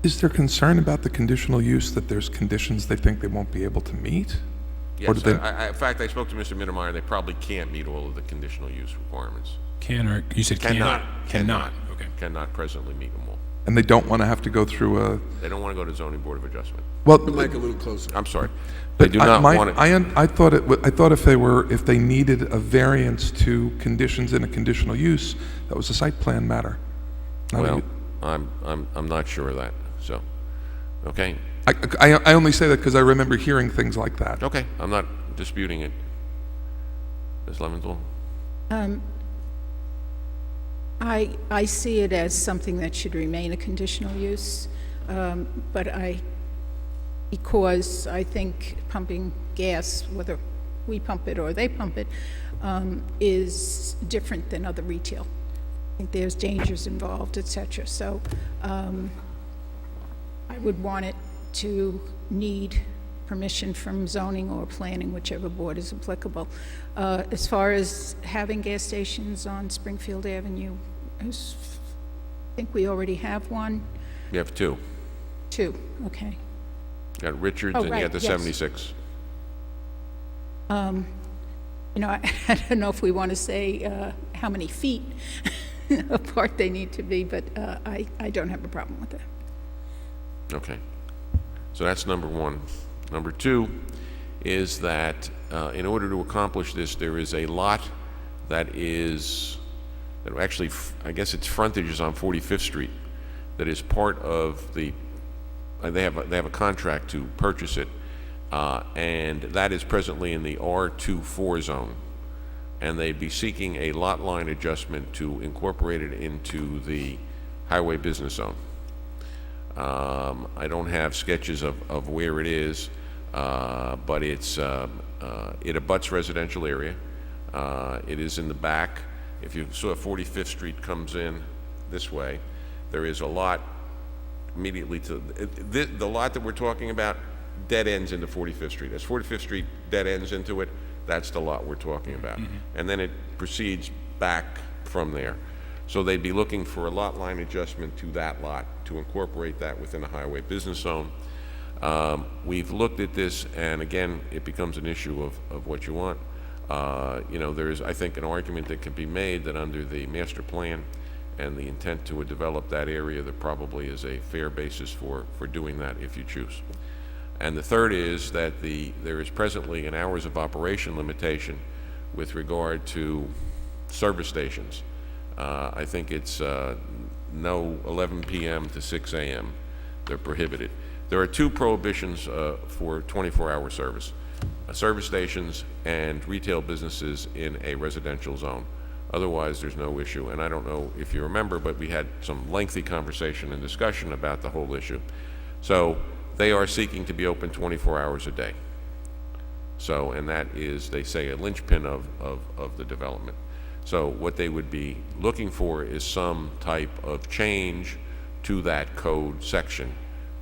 Is there concern about the conditional use, that there's conditions they think they won't be able to meet? Yes, Or do they- in fact, I spoke to Mr. Mittermeier. They probably can't meet all of the conditional use requirements. Can, or you said Cannot. Cannot. Okay. Cannot presently meet them all. And they don't want to have to go through a... They don't want to go to zoning board of adjustment. Well, Mike, a little closer. I'm sorry. They but do not want it. I thought if they needed a variance to conditions in a conditional use, that was a site plan matter. Well, I'm not sure of that, so, okay? I only say that because I remember hearing things like that. Okay, I'm not disputing it. Ms. Leventhal? I see it as something that should remain a conditional use, because I think pumping gas, whether we pump it or they pump it, is different than other retail. I think there's dangers involved, et cetera. So I would want it to need permission from zoning or planning, whichever board is applicable. As far as having gas stations on Springfield Avenue, I think we already have one. You have two. Two, okay. You got Richards Oh, and you right, got the yes. 76. You know, I don't know if we want to say how many feet apart they need to be, but I don't have a problem with that. Okay. So that's number one. Number two is that in order to accomplish this, there is a lot that actually, I guess its frontage is on 45th Street, that is part of the, they have a contract to purchase it, and that is presently in the R24 zone. And they'd be seeking a lot line adjustment to incorporate it into the highway business zone. I don't have sketches of where it is, but it abuts residential area. It is in the back. If you saw 45th Street comes in this way, there is a lot immediately to the lot that we're talking about dead ends into 45th Street. As 45th Street dead ends into it, that's the lot we're talking about. And then it proceeds back from there. So they'd be looking for a lot line adjustment to that lot to incorporate that within the highway business zone. We've looked at this, and again, it becomes an issue of what you want. You know, there is, I think, an argument that can be made that under the master plan and the intent to develop that area, there probably is a fair basis for doing that if you choose. And the third is that there is presently an hours of operation limitation with regard to service stations. I think it's no 11 p.m. to 6 a.m. They're prohibited. There are two prohibitions for 24-hour service: service stations and retail businesses in a residential zone. Otherwise, there's no issue. And I don't know if you remember, but we had some lengthy conversation and discussion about the whole issue. So they are seeking to be open 24 hours a day. So, and that is, they say, a linchpin of the development. So what they would be looking for is some type of change to that code section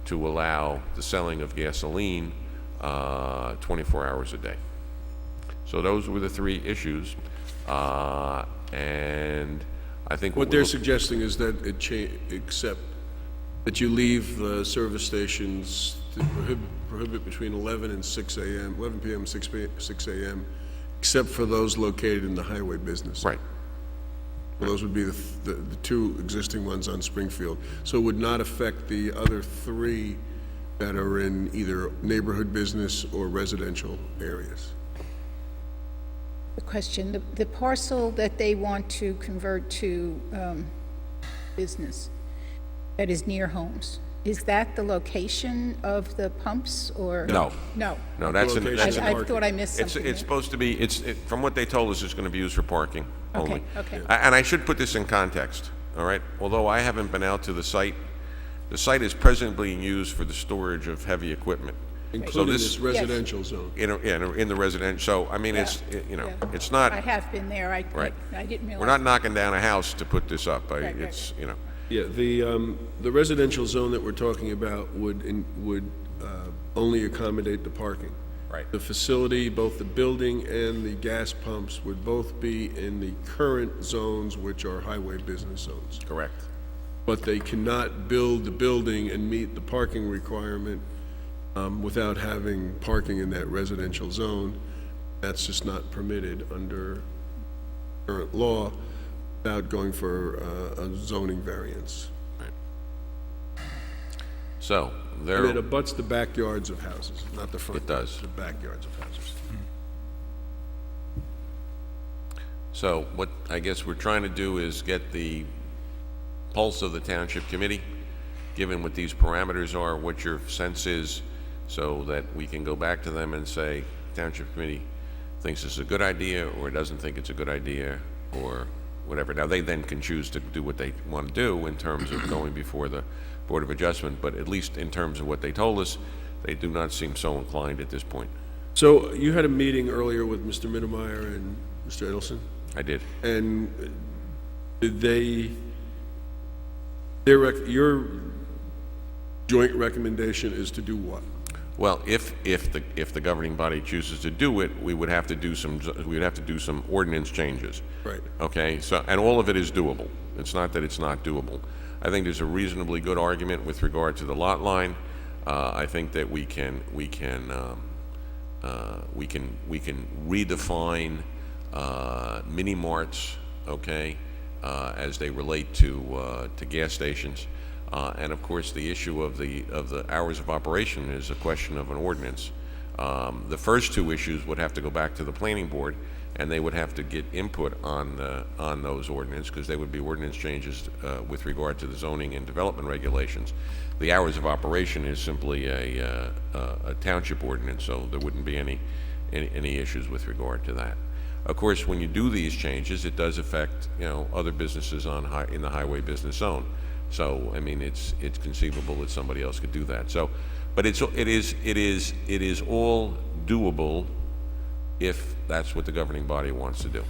to allow the selling of gasoline 24 hours a day. So those were the three issues. And I think What they're suggesting is that except that you leave the service stations to prohibit between 11 and 6 a.m., 11 p.m., 6 a.m., except for those located in the highway business. Right. Well, those would be the two existing ones on Springfield. So it would not affect the other three that are in either neighborhood business or residential areas. The question, the parcel that they want to convert to business, that is near homes, is that the location of the pumps, or? No. No. No, that's an, that's an I thought I missed It's something. supposed to be, from what they told us, it's going to be used for parking only. Okay. And I should put this in context, all right? Although I haven't been out to the site is presently being used for the storage of heavy equipment. Including this residential zone. In the residential, so, I mean, it's, it's not, I have been there, right. I didn't realize. We're not knocking down a house to put this up. It's, Yeah, the residential zone that we're talking about would only accommodate the parking. Right. The facility, both the building and the gas pumps, would both be in the current zones, which are highway business zones. Correct. But they cannot build the building and meet the parking requirement without having parking in that residential zone. That's just not permitted under current law without going for a zoning variance. So, And it abuts the backyards of houses, not the front. It does. The backyards of houses. So what I guess we're trying to do is get the pulse of the Township Committee, given what these parameters are, what your sense is, so that we can go back to them and say, Township Committee thinks it's a good idea, or doesn't think it's a good idea, or whatever. Now, they then can choose to do what they want to do in terms of going before the Board of Adjustment, but at least in terms of what they told us, they do not seem so inclined at this point. So you had a meeting earlier with Mr. Mittermeier and Mr. Edelson? I did. And did your joint recommendation is to do what? Well, if the governing body chooses to do it, we would have to do some ordinance changes. Right. Okay, so, and all of it is doable. It's not that it's not doable. I think there's a reasonably good argument with regard to the lot line. I think that we can redefine mini marts, okay, as they relate to gas stations. And of course, the issue of the hours of operation is a question of an ordinance. The first two issues would have to go back to the planning board, and they would have to get input on those ordinances, because they would be ordinance changes with regard to the zoning and development regulations. The hours of operation is simply a township ordinance, so there wouldn't be any issues with regard to that. Of course, when you do these changes, it does affect other businesses in the highway business zone. So, I mean, it's conceivable that somebody else could do that. So, but it is all doable if that's what the governing body wants to do.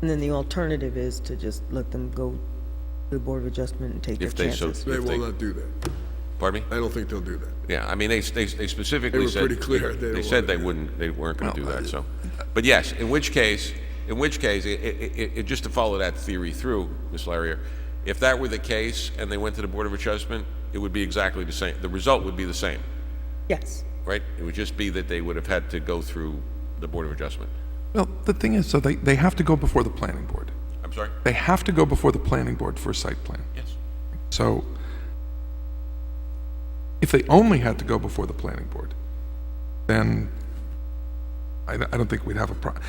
And then the alternative is to just let them go to the Board of Adjustment and take their chances. They will not do that. Pardon me? I don't think they'll do that. Yeah, I mean, they specifically They were said pretty clear they said they weren't going to do that. So, but yes, in which case, just to follow that theory through, Ms. Larrier, if that were the case and they went to the Board of Adjustment, it would be exactly the same. The result would be the same, Yes. right? It would just be that they would have had to go through the Board of Adjustment. Well, the thing is, so they have to go before the planning board. I'm sorry? They have to go before the planning board for a site plan. Yes. So if they only had to go before the planning board, then I don't think we'd have a problem.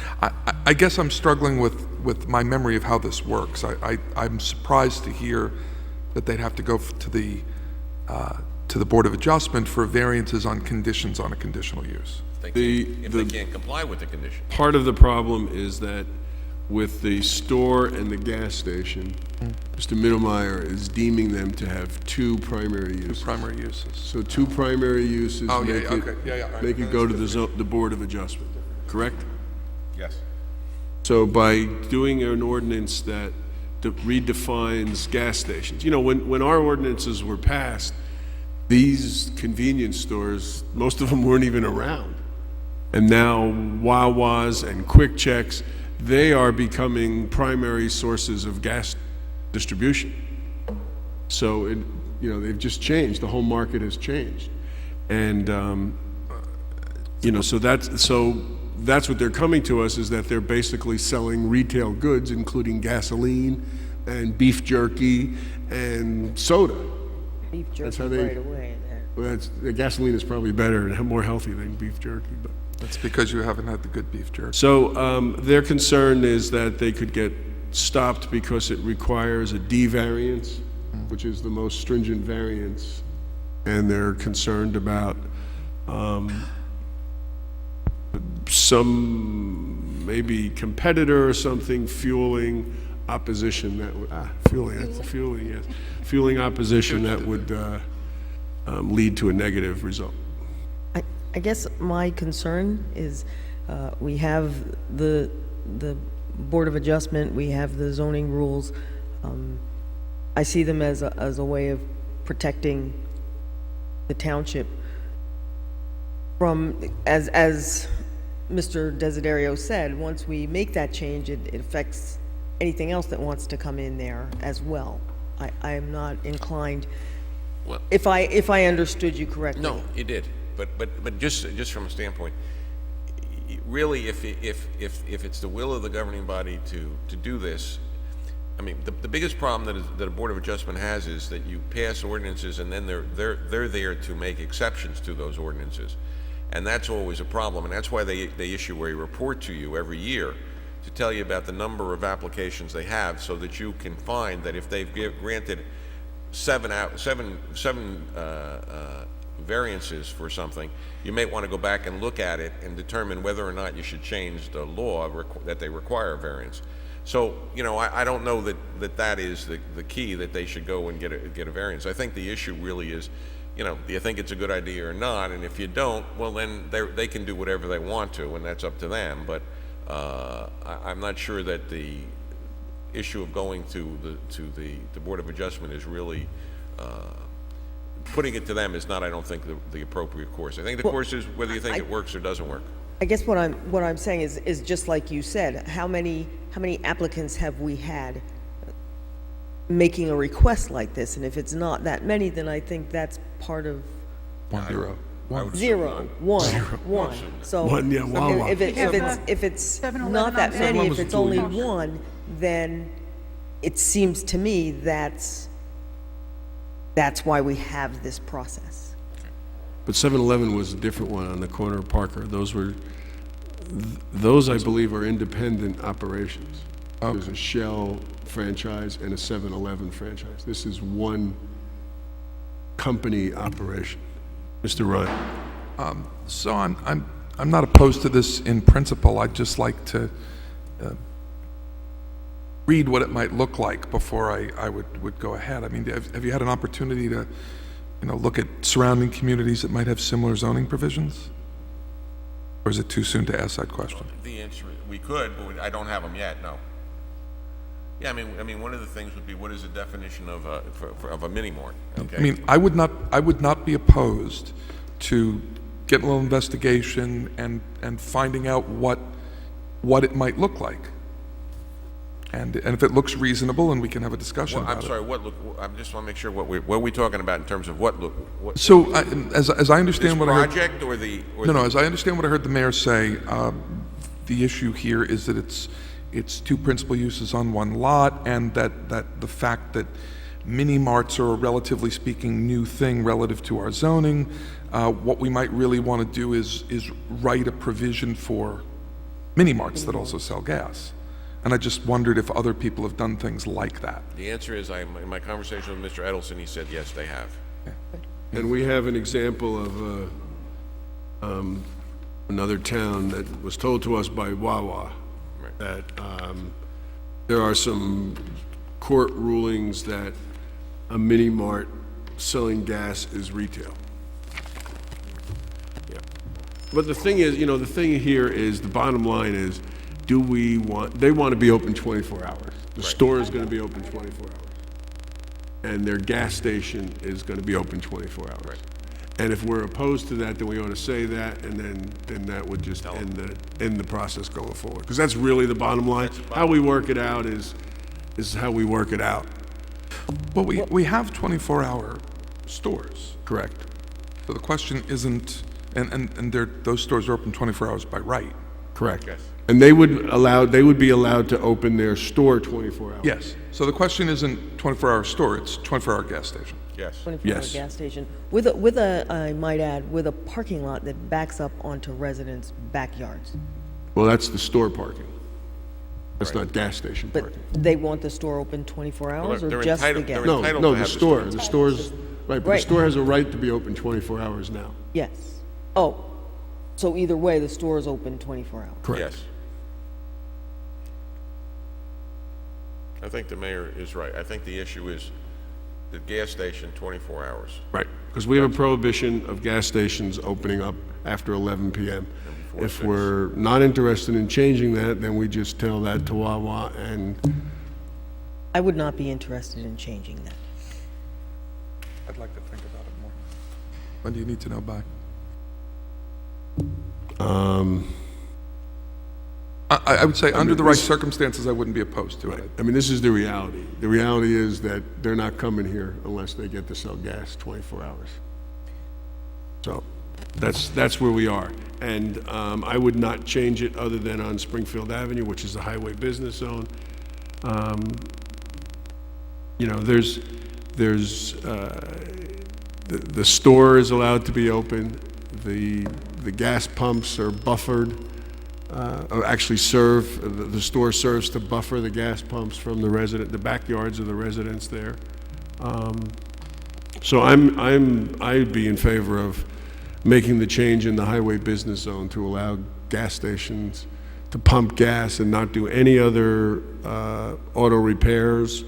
I guess I'm struggling with my memory of how this works. I'm surprised to hear that they'd have to go to the Board of Adjustment for variances on conditions on a conditional use. If they can't comply with the condition. Part of the problem is that with the store and the gas station, Mr. Mittermeier is deeming them to have two primary uses. Two primary uses. So two primary uses Oh, yeah, make yeah, okay, yeah, yeah, all right. make it go to the Board of Adjustment, correct? Yes. So by doing an ordinance that redefines gas stations, when our ordinances were passed, these convenience stores, most of them weren't even around. And now Wawa's and Quick Checks, they are becoming primary sources of gas distribution. So they've just changed. The whole market has changed, and so that's what they're coming to us, is that they're basically selling retail goods, including gasoline and beef jerky and soda. Beef That's jerky how they- right away. The gasoline is probably better and more healthy than beef jerky, but. That's because you haven't had the good beef jerky. So their concern is that they could get stopped because it requires a D variance, which is the most stringent variance and they're concerned about some maybe competitor or something fueling opposition that would, fueling opposition that would lead to a negative result. I guess my concern is, we have the Board of Adjustment, we have the zoning rules. I see them as a way of protecting the township from, as Mr. Desiderio said, once we make that change, it affects anything else that wants to come in there as well. I am not inclined, Well, if I understood you correctly. No, you did, but just from a standpoint, really, if it's the will of the governing body to do this, I mean, the biggest problem that a Board of Adjustment has is that you pass ordinances and then they're there to make exceptions to those ordinances, and that's always a problem, and that's why they issue a report to you every year to tell you about the number of applications they have, so that you can find that if they've granted seven variances for something, you may want to go back and look at it and determine whether or not you should change the law that they require a variance. So, you know, I don't know that is the key, that they should go and get a variance. I think the issue really is, you know, do you think it's a good idea or not? And if you don't, well, then they can do whatever they want to, and that's up to them. But I'm not sure that the issue of going to the Board of Adjustment is really putting it to them is not, I don't think, the appropriate course. I think the course is whether you think it works or doesn't work. I guess what I'm saying is just like you said, how many applicants have we had making a request like this? And if it's not that many, then I think that's part of 1 0. zero, one. So One, yeah, Wawa. if it's not that many, if it's only one, then it seems to me that's why we have this process. But 7-Eleven was a different one on the corner of Parker. Those I believe are independent operations. There's a Shell franchise and a 7-Eleven franchise. This is one company operation. Mr. Ryan. So I'm not opposed to this in principle. I'd just like to read what it might look like before I would go ahead. I mean, have you had an opportunity to, look at surrounding communities that might have similar zoning provisions? Or is it too soon to ask that question? The answer is we could, but I don't have them yet. No. Yeah, I mean, one of the things would be, what is the definition of a mini mart? Okay. I mean, I would not be opposed to getting a little investigation and finding out what it might look like. And if it looks reasonable, and we can have a discussion about it. I'm sorry. I just want to make sure what we're talking about in terms of what. So, as I understand what I heard, project or the as I understand what I heard the mayor say, the issue here is that it's two principal uses on one lot, and that the fact that mini marts are a relatively speaking new thing relative to our zoning. What we might really want to do is write a provision for mini marts that also sell gas. And I just wondered if other people have done things like that. The answer is, in my conversation with Mr. Edelson, he said yes, they have. And we have an example of another town that was told to us by Wawa that there are some court rulings that a mini mart selling gas is retail. Yeah. But the thing is, the thing here is, the bottom line is, they want to be open 24 hours. The store is going to be open 24 hours. And their gas station is going to be open 24 hours. Right. And if we're opposed to that, then we ought to say that, and then that would just end the process going forward. Because that's really the bottom line. How we work it out is how we work it out. Well, we have 24-hour stores. Correct. So the question isn't, and those stores are open 24 hours by right. Correct. Yes. And they would be allowed to open their store 24 hours. Yes. So the question isn't 24-hour store, it's 24-hour gas station. Yes. 24-hour gas station with I might add, with a parking lot that backs up onto residents' backyards. Well, that's the store parking. That's not gas station But parking. they want the store open 24 hours, Well, or just the gas? No, the store. The store's Right, but the Right. store has a right to be open 24 hours now. Yes. Oh, so either way, the store is open 24 hours. Correct. Yes. I think the mayor is right. I think the issue is the gas station 24 hours. Right, because we have a prohibition of gas stations opening up after 11 PM. before If 6. we're not interested in changing that, then we just tell that to Wawa, and I would not be interested in changing that. I'd like to think about it more. When do you need to know by? I would say, under the right circumstances, I wouldn't be opposed to it. I mean, this is the reality. The reality is that they're not coming here unless they get to sell gas 24 hours. So that's where we are. And I would not change it other than on Springfield Avenue, which is the highway business zone. You know, the store is allowed to be open. The gas pumps are buffered. Actually the store serves to buffer the gas pumps from the backyards of the residents there. So I'd be in favor of making the change in the highway business zone to allow gas stations to pump gas and not do any other auto repairs,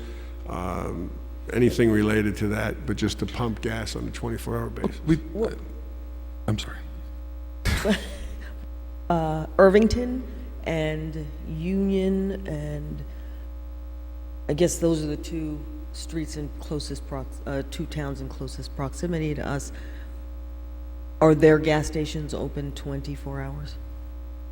anything related to that, but just to pump gas on a 24-hour basis. I'm sorry. Irvington and Union, and I guess those are the two streets in two towns in closest proximity to us. Are their gas stations open 24 hours?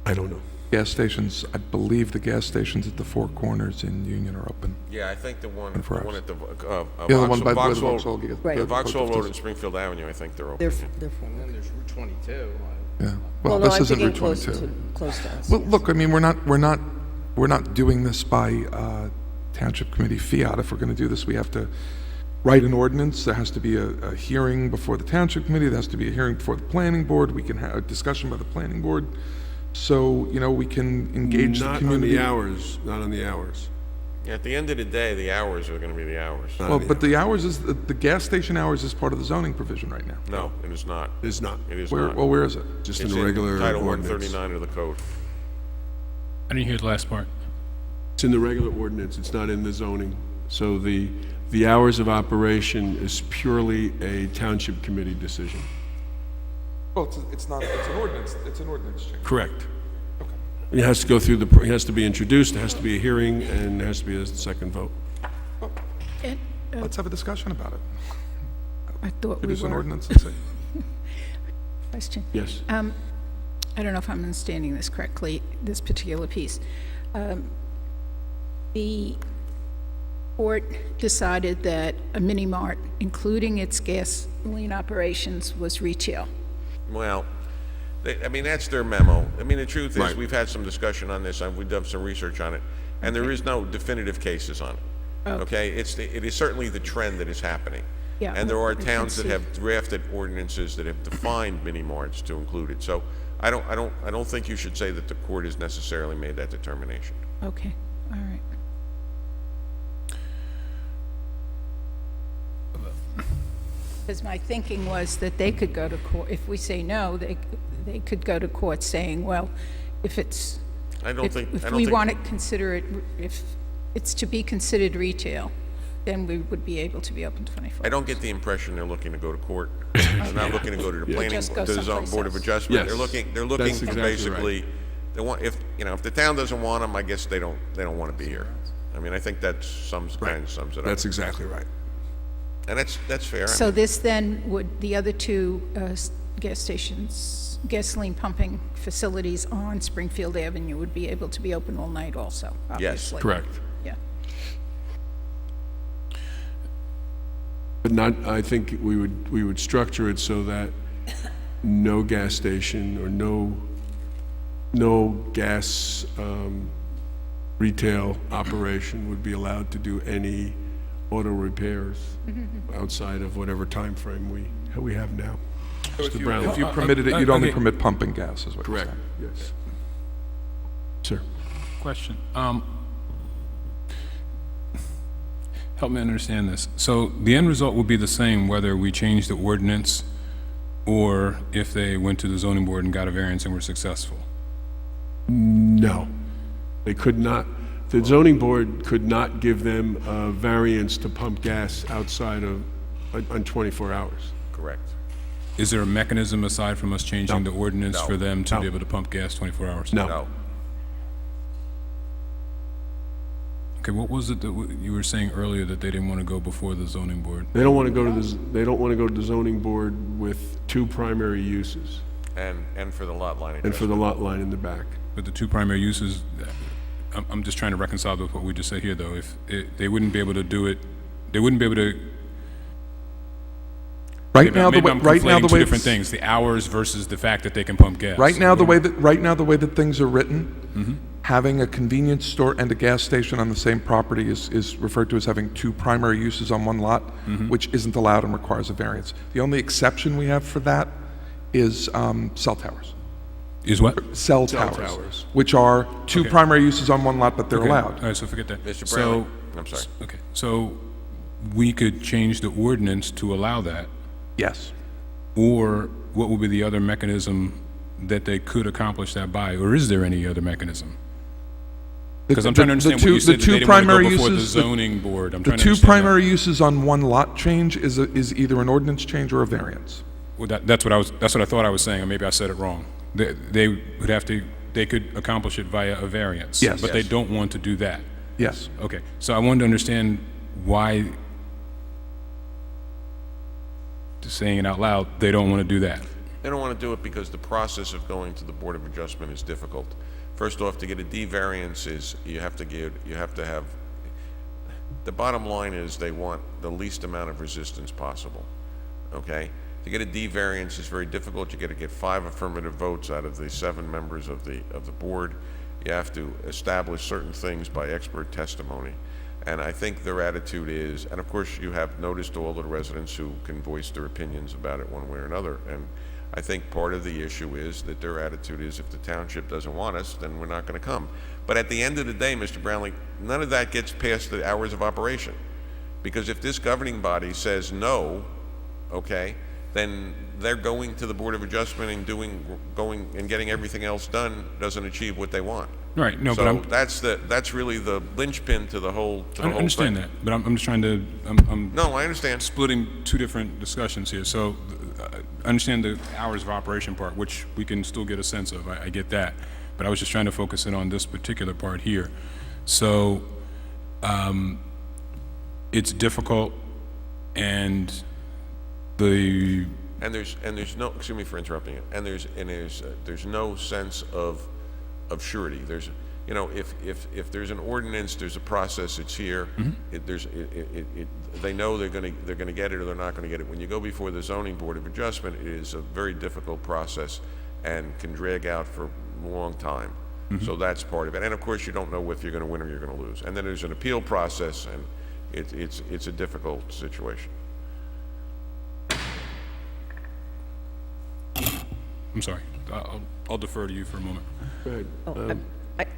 I don't know. Gas stations, I believe the gas stations at the Four Corners in Union are open. Yeah, I think the one for us. at the Yeah, the one by where the Vauxhall Vauxhall Right. Road and Springfield Avenue, I think they're open. They're yeah. And then there's Route 22. Yeah. Well, no, this I'm isn't thinking Route close 22. close to us. Well, yes. look, I mean, we're not doing this by Township Committee fiat. If we're going to do this, we have to write an ordinance. There has to be a hearing before the Township Committee. There has to be a hearing before the Planning Board. We can have a discussion by the Planning Board. So, you know, we can engage the community. Not on the hours. Yeah, at the end of the day, the hours are going to be the hours. Well, but the hours is, the gas station hours is part of the zoning provision right now. No, it is not. It is not. It is Where, not. well, where is it? Just It's in the regular Title ordinance. 139 of the code. I didn't hear the last part. It's in the regular ordinance, it's not in the zoning. So the hours of operation is purely a township committee decision. Well, it's not, it's an ordinance change. Correct. And it has to go through it has to be introduced, there has to be a hearing, and there has to be a second vote. And, Let's have a discussion about it. I thought we Introduce an were. ordinance and say. Question. Yes. I don't know if I'm understanding this correctly, this particular piece. The court decided that a mini-mart, including its gasoline operations, was retail. Well, I mean, that's their memo. I mean, the truth is, Right. we've had some discussion on this, we've done some research on it, and there is no definitive cases on it. Okay? It is certainly the trend that is happening. Yeah, And there are I can towns that see. have drafted ordinances that have defined mini-marts to include it. So I don't think you should say that the court has necessarily made that determination. Okay, all right. Because my thinking was that they could go to court, if we say no, they could go to court saying, well, if it's, I don't if think. if we want to consider it, if it's to be considered retail, then we would be able to be open 24 I don't get the impression they're looking to go to court. They're not looking to go to the planning, Just go to the zone someplace board of else. adjustment. Yes. They're looking That's for exactly basically, they want, if the town doesn't want them, I guess they don't want to be here. I mean, I think that kind of sums it up. That's exactly right. And that's fair. So this then would, the other two gas stations, gasoline pumping facilities on Springfield Avenue would be able to be open all night also, obviously? Correct. Yeah. But not, I think we would structure it so that no gas station or no gas retail operation would be allowed to do any auto repairs outside of whatever time frame we have now. Mr. Brown. If you permitted it, you'd only okay. permit pumping gas, is what you're Correct, saying. yes. Sir. Question. help me understand this. So the end result will be the same whether we change the ordinance or if they went to the zoning board and got a variance and were successful? No. They could not, the zoning board could not give them a variance to pump gas outside of, on 24 hours. Correct. Is there a mechanism aside from us changing No. the ordinance No. for them to No. be able to pump gas 24 hours? No. No. Okay, what was it that you were saying earlier that they didn't want to go before the zoning board? They don't want to go to the, they don't want to go to the zoning board with two primary uses And for the lot line and for the adjustment. lot line in the back. But the two primary uses, I'm just trying to reconcile with what we just said here, though. If they wouldn't be able to do it, they wouldn't be able to. Right now, the maybe way, I'm right now, conflating the two way, different things: the hours versus the fact that they can pump gas. right now, the way that things are written, having a convenience store and a gas station on the same property is referred to as having two primary uses on one lot, which isn't allowed and requires a variance. The only exception we have for that is cell towers. Is what? Cell towers, which are two Okay. primary uses on one lot, but they're Okay. allowed. All right, so forget that. Mr. So, Brownlee, I'm sorry. okay, so we could change the ordinance to allow that, Yes. or what would be the other mechanism that they could accomplish that by, or is there any other mechanism? Because I'm trying to understand what you said, that they didn't want to go before the zoning board. I'm The trying to two understand that. primary uses on one lot change is either an ordinance change or a variance. Well, that's what I thought I was saying, or maybe I said it wrong. They would have to, they could accomplish it via a variance. Yes. But they Yes. don't want to do that. Yes. Okay, so I wanted to understand why, just saying it out loud, they don't want to do that. They don't want to do it because the process of going to the Board of Adjustment is difficult. First off, to get a D variance is, you have to have, the bottom line is they want the least amount of resistance possible, okay? To get a D variance is very difficult. You got to get 5 affirmative votes out of the 7 members of the board. You have to establish certain things by expert testimony. And I think their attitude is, and of course you have notice to all the residents who can voice their opinions about it one way or another. And I think part of the issue is that their attitude is, if the township doesn't want us, then we're not going to come. But at the end of the day, Mr. Brownlee, none of that gets past the hours of operation. Because if this governing body says no, okay, then they're going to the Board of Adjustment and going and getting everything else done doesn't achieve what they want. Right, no, So but that's really the linchpin to the whole I understand thing. that, but I'm just trying to, I'm No, I understand. splitting two different discussions here. So I understand the hours of operation part, which we can still get a sense of. I get that. But I was just trying to focus in on this particular part here. So it's difficult, and there's no, excuse me for interrupting you, and there's no sense of surety. There's, you know, if there's an ordinance, there's a process, it's here. They know they're gonna get it or they're not gonna get it. When you go before the zoning board of adjustment, it is a very difficult process and can drag out for a long time. So that's part of it. And of course, you don't know if you're gonna win or you're gonna lose. And then there's an appeal process, and it's a difficult situation. I'm sorry. I'll defer to you for a moment. Go ahead.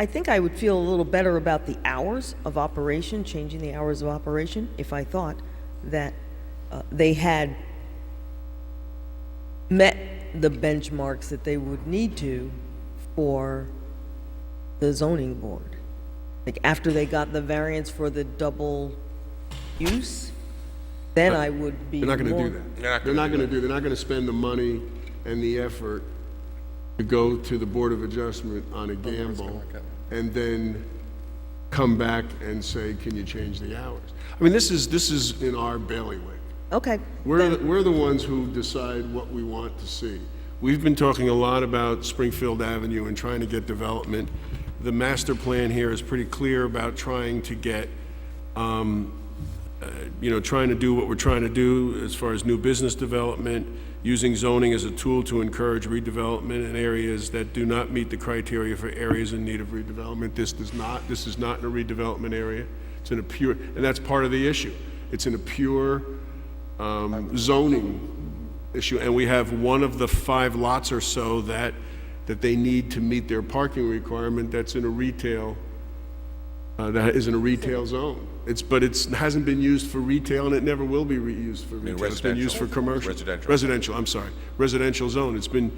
I think I would feel a little better about the hours of operation, changing the hours of operation, if I thought that they had met the benchmarks that they would need to for the zoning board. Like, after they got the variance for the double use, then I would be They're not going to more- do that. They're not going to spend the money and the effort to go to the Board of Adjustment on a gamble and then come back and say, can you change the hours? I mean, this is in our bailiwick. Okay. We're the ones who decide what we want to see. We've been talking a lot about Springfield Avenue and trying to get development. The master plan here is pretty clear about trying to get, trying to do what we're trying to do as far as new business development, using zoning as a tool to encourage redevelopment in areas that do not meet the criteria for areas in need of redevelopment. This is not in a redevelopment area. It's in a pure, and that's part of the issue. It's in a pure zoning issue, and we have one of the 5 lots or so that they need to meet their parking requirement that's in a retail that isn't a retail zone. But it hasn't been used for retail, and it never will be used for retail. It's been used for commercial. Residential, I'm sorry. Residential zone. It's been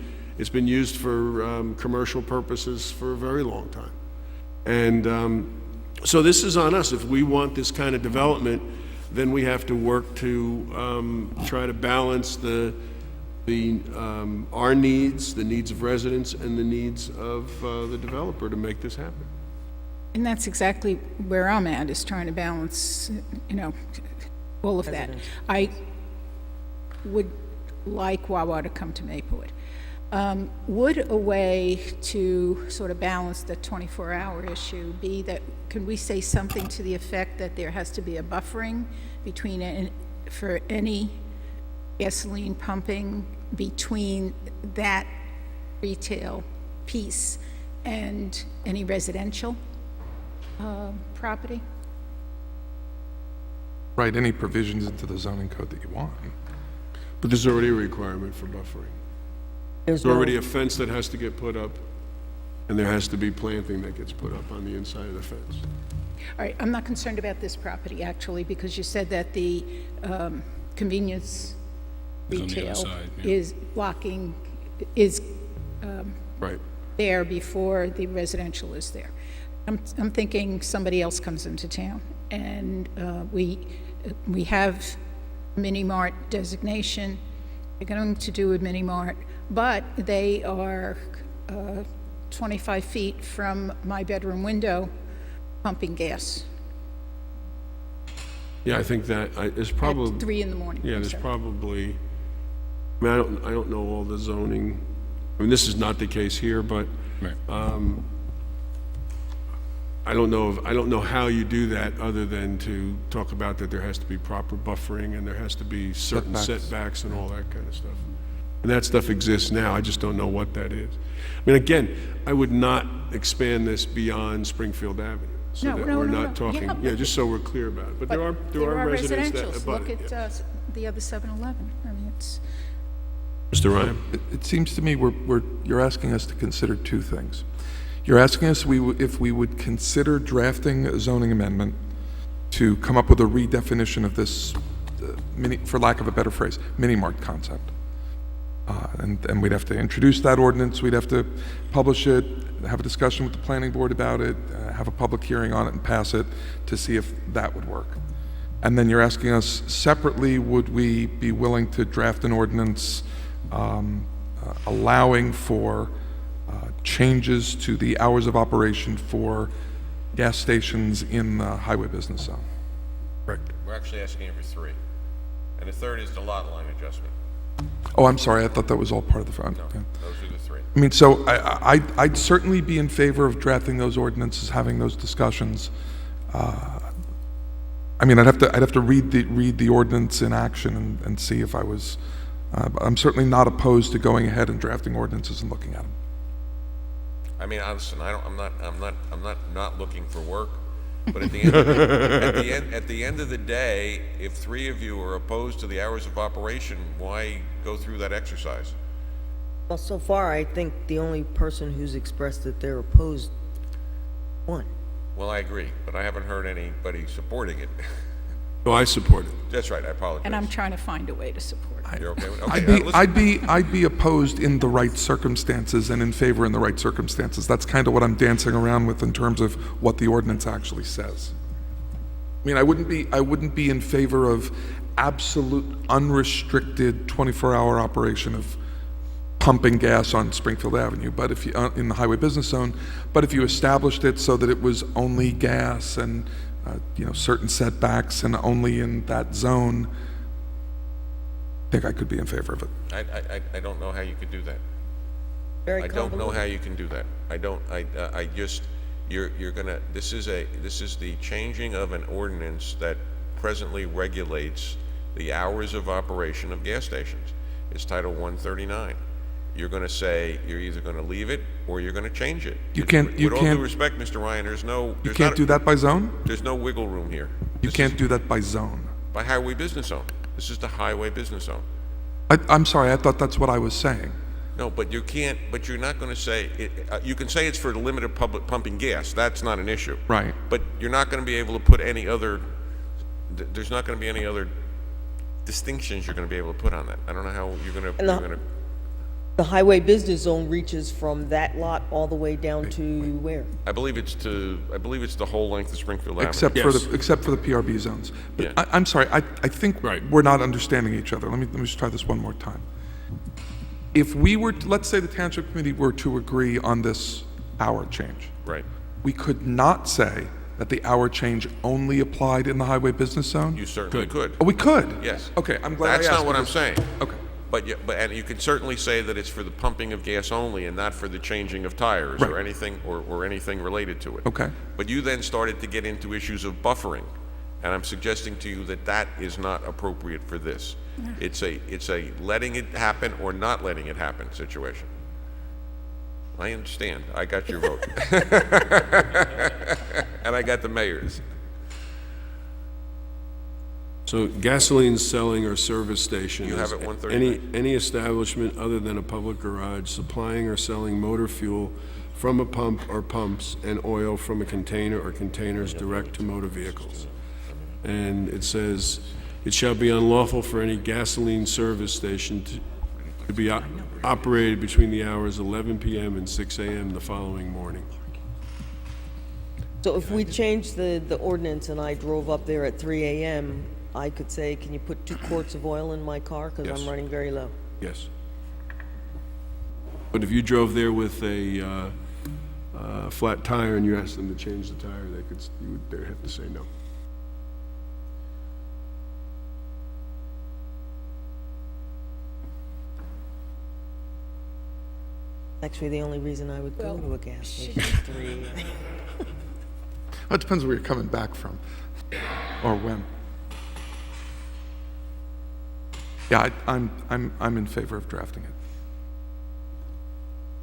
used for commercial purposes for a very long time. And so this is on us. If we want this kind of development, then we have to work to try to balance our needs, the needs of residents, and the needs of the developer to make this happen. And that's exactly where I'm at, is trying to balance, all of that. I would like Wawa to come to Maplewood. Would a way to sort of balance the 24-hour issue be that, can we say something to the effect that there has to be a buffering between, for any gasoline pumping, between that retail piece and any residential property? Write any provisions into the zoning code that you want. But there's already a requirement for buffering. There's already a fence that has to get put up, and there has to be planting that gets put up on the inside of the fence. All right, I'm not concerned about this property, actually, because you said that the convenience It's on the other retail side, yeah. is blocking, is Right. there before the residential is there. I'm thinking somebody else comes into town, and we have mini-mart designation. They're going to do a mini-mart, but they are 25 feet from my bedroom window pumping gas Yeah, I think that is probably... at 3 in the morning. Yeah, I'm there's sorry. probably, I mean, I don't know all the zoning, I mean, this is not the case here, but Right. I don't know how you do that other than to talk about that there has to be proper buffering and there has to be certain setbacks and all that kind of stuff. And that stuff exists now, I just don't know what that is. I mean, again, I would not expand this beyond Springfield Avenue. So No, that no, we're no, not no. talking, Yeah, yeah, but- just so we're clear about it. But there are residents that residentials. abut Look it, yeah. at the other 7-Eleven. I mean, it's... Mr. Ryan? It seems to me you're asking us to consider two things. You're asking us if we would consider drafting a zoning amendment to come up with a redefinition of this, for lack of a better phrase, mini-mart concept. And we'd have to introduce that ordinance, we'd have to publish it, have a discussion with the planning board about it, have a public hearing on it and pass it to see if that would work. And then you're asking us separately, would we be willing to draft an ordinance allowing for changes to the hours of operation for gas stations in the highway business zone? Correct. We're actually asking for 3. And the third is the lot line adjustment. Oh, I'm sorry, I thought that was all part of the front. No, Okay. those are the 3. I mean, so I'd certainly be in favor of drafting those ordinances, having those discussions. I mean, I'd have to read the ordinance in action and see if I was. I'm certainly not opposed to going ahead and drafting ordinances and looking at them. I mean, listen, I'm not looking for work, but at the end of the day, if 3 of you are opposed to the hours of operation, why go through that exercise? Well, so far, I think the only person who's expressed that they're opposed, one. Well, I agree, but I haven't heard anybody supporting it. No, I support it. That's right, I apologize. And I'm trying to find a way to support it. You're okay with it? Okay, I'd be opposed in the right circumstances and in favor in the right circumstances. That's kind of what I'm dancing around with in terms of what the ordinance actually says. I mean, I wouldn't be in favor of absolute unrestricted 24-hour operation of pumping gas on Springfield Avenue, but if you in the highway business zone, but if you established it so that it was only gas and certain setbacks and only in that zone, I think I could be in favor of it. I don't know how you could do that. Very I don't know convoluted. how you can do that. I just, you're gonna, this is the changing of an ordinance that presently regulates the hours of operation of gas stations. It's Title 139. You're gonna say, you're either gonna leave it or you're gonna change it. With all due respect, Mr. Ryan, You can't do that by zone? There's no wiggle room here. You can't do that by zone. By highway business zone. This is the highway business zone. I'm sorry, I thought that's what I was saying. No, but you can't, but you're not going to say, you can say it's for the limited public pumping gas. That's not an issue. Right. But you're not going to be able to put any other, there's not going to be any other distinctions you're going to be able to put on that. I don't know how you're going to, The highway business zone reaches from that lot all the way down to where? I believe it's the whole length of Springfield Avenue. Except for the PRB zones. But Yeah. I'm sorry, I think we're not understanding each other. Let me just try this one more time. If we were, let's say the Township Committee were to agree on this hour change. Right. We could not say that the hour change only applied in the highway business zone? You certainly could. Oh, we could? Yes. Okay, I'm glad I asked. That's not what I'm because- saying. Okay. And you can certainly say that it's for the pumping of gas only and not for the changing of tires or Right. anything, or anything related to it. Okay. But you then started to get into issues of buffering, and I'm suggesting to you that that is not appropriate for this. It's a letting it happen or not letting it happen situation. I understand. I got your vote. And I got the mayor's. So gasoline selling or service station. You is have it 139. Any establishment other than a public garage supplying or selling motor fuel from a pump or pumps and oil from a container or containers direct to motor vehicles. And it says, it shall be unlawful for any gasoline service station to be operated between the hours 11 p.m. and 6 a.m. the following morning. So if we changed the ordinance and I drove up there at 3 a.m., I could say, can you put 2 quarts of oil in my car because Yes. I'm running very low? Yes. But if you drove there with a flat tire and you asked them to change the tire, they'd have to say no. Actually, the only reason I would go to a gas station at 3 a.m. Well, it depends where you're coming back from, or when. Yeah, I'm in favor of drafting it.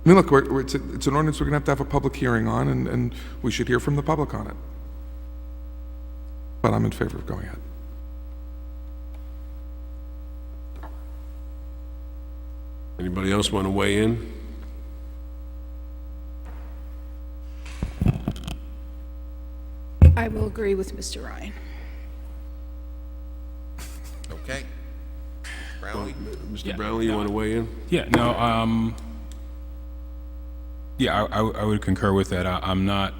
I mean, look, it's an ordinance we're going to have a public hearing on, and we should hear from the public on it. But I'm in favor of going ahead. Anybody else want to weigh in? I will agree with Mr. Ryan. Okay. Brownlee? Mr. Brownlee, you want to weigh in? Yeah, no, yeah, I would concur with that. I'm not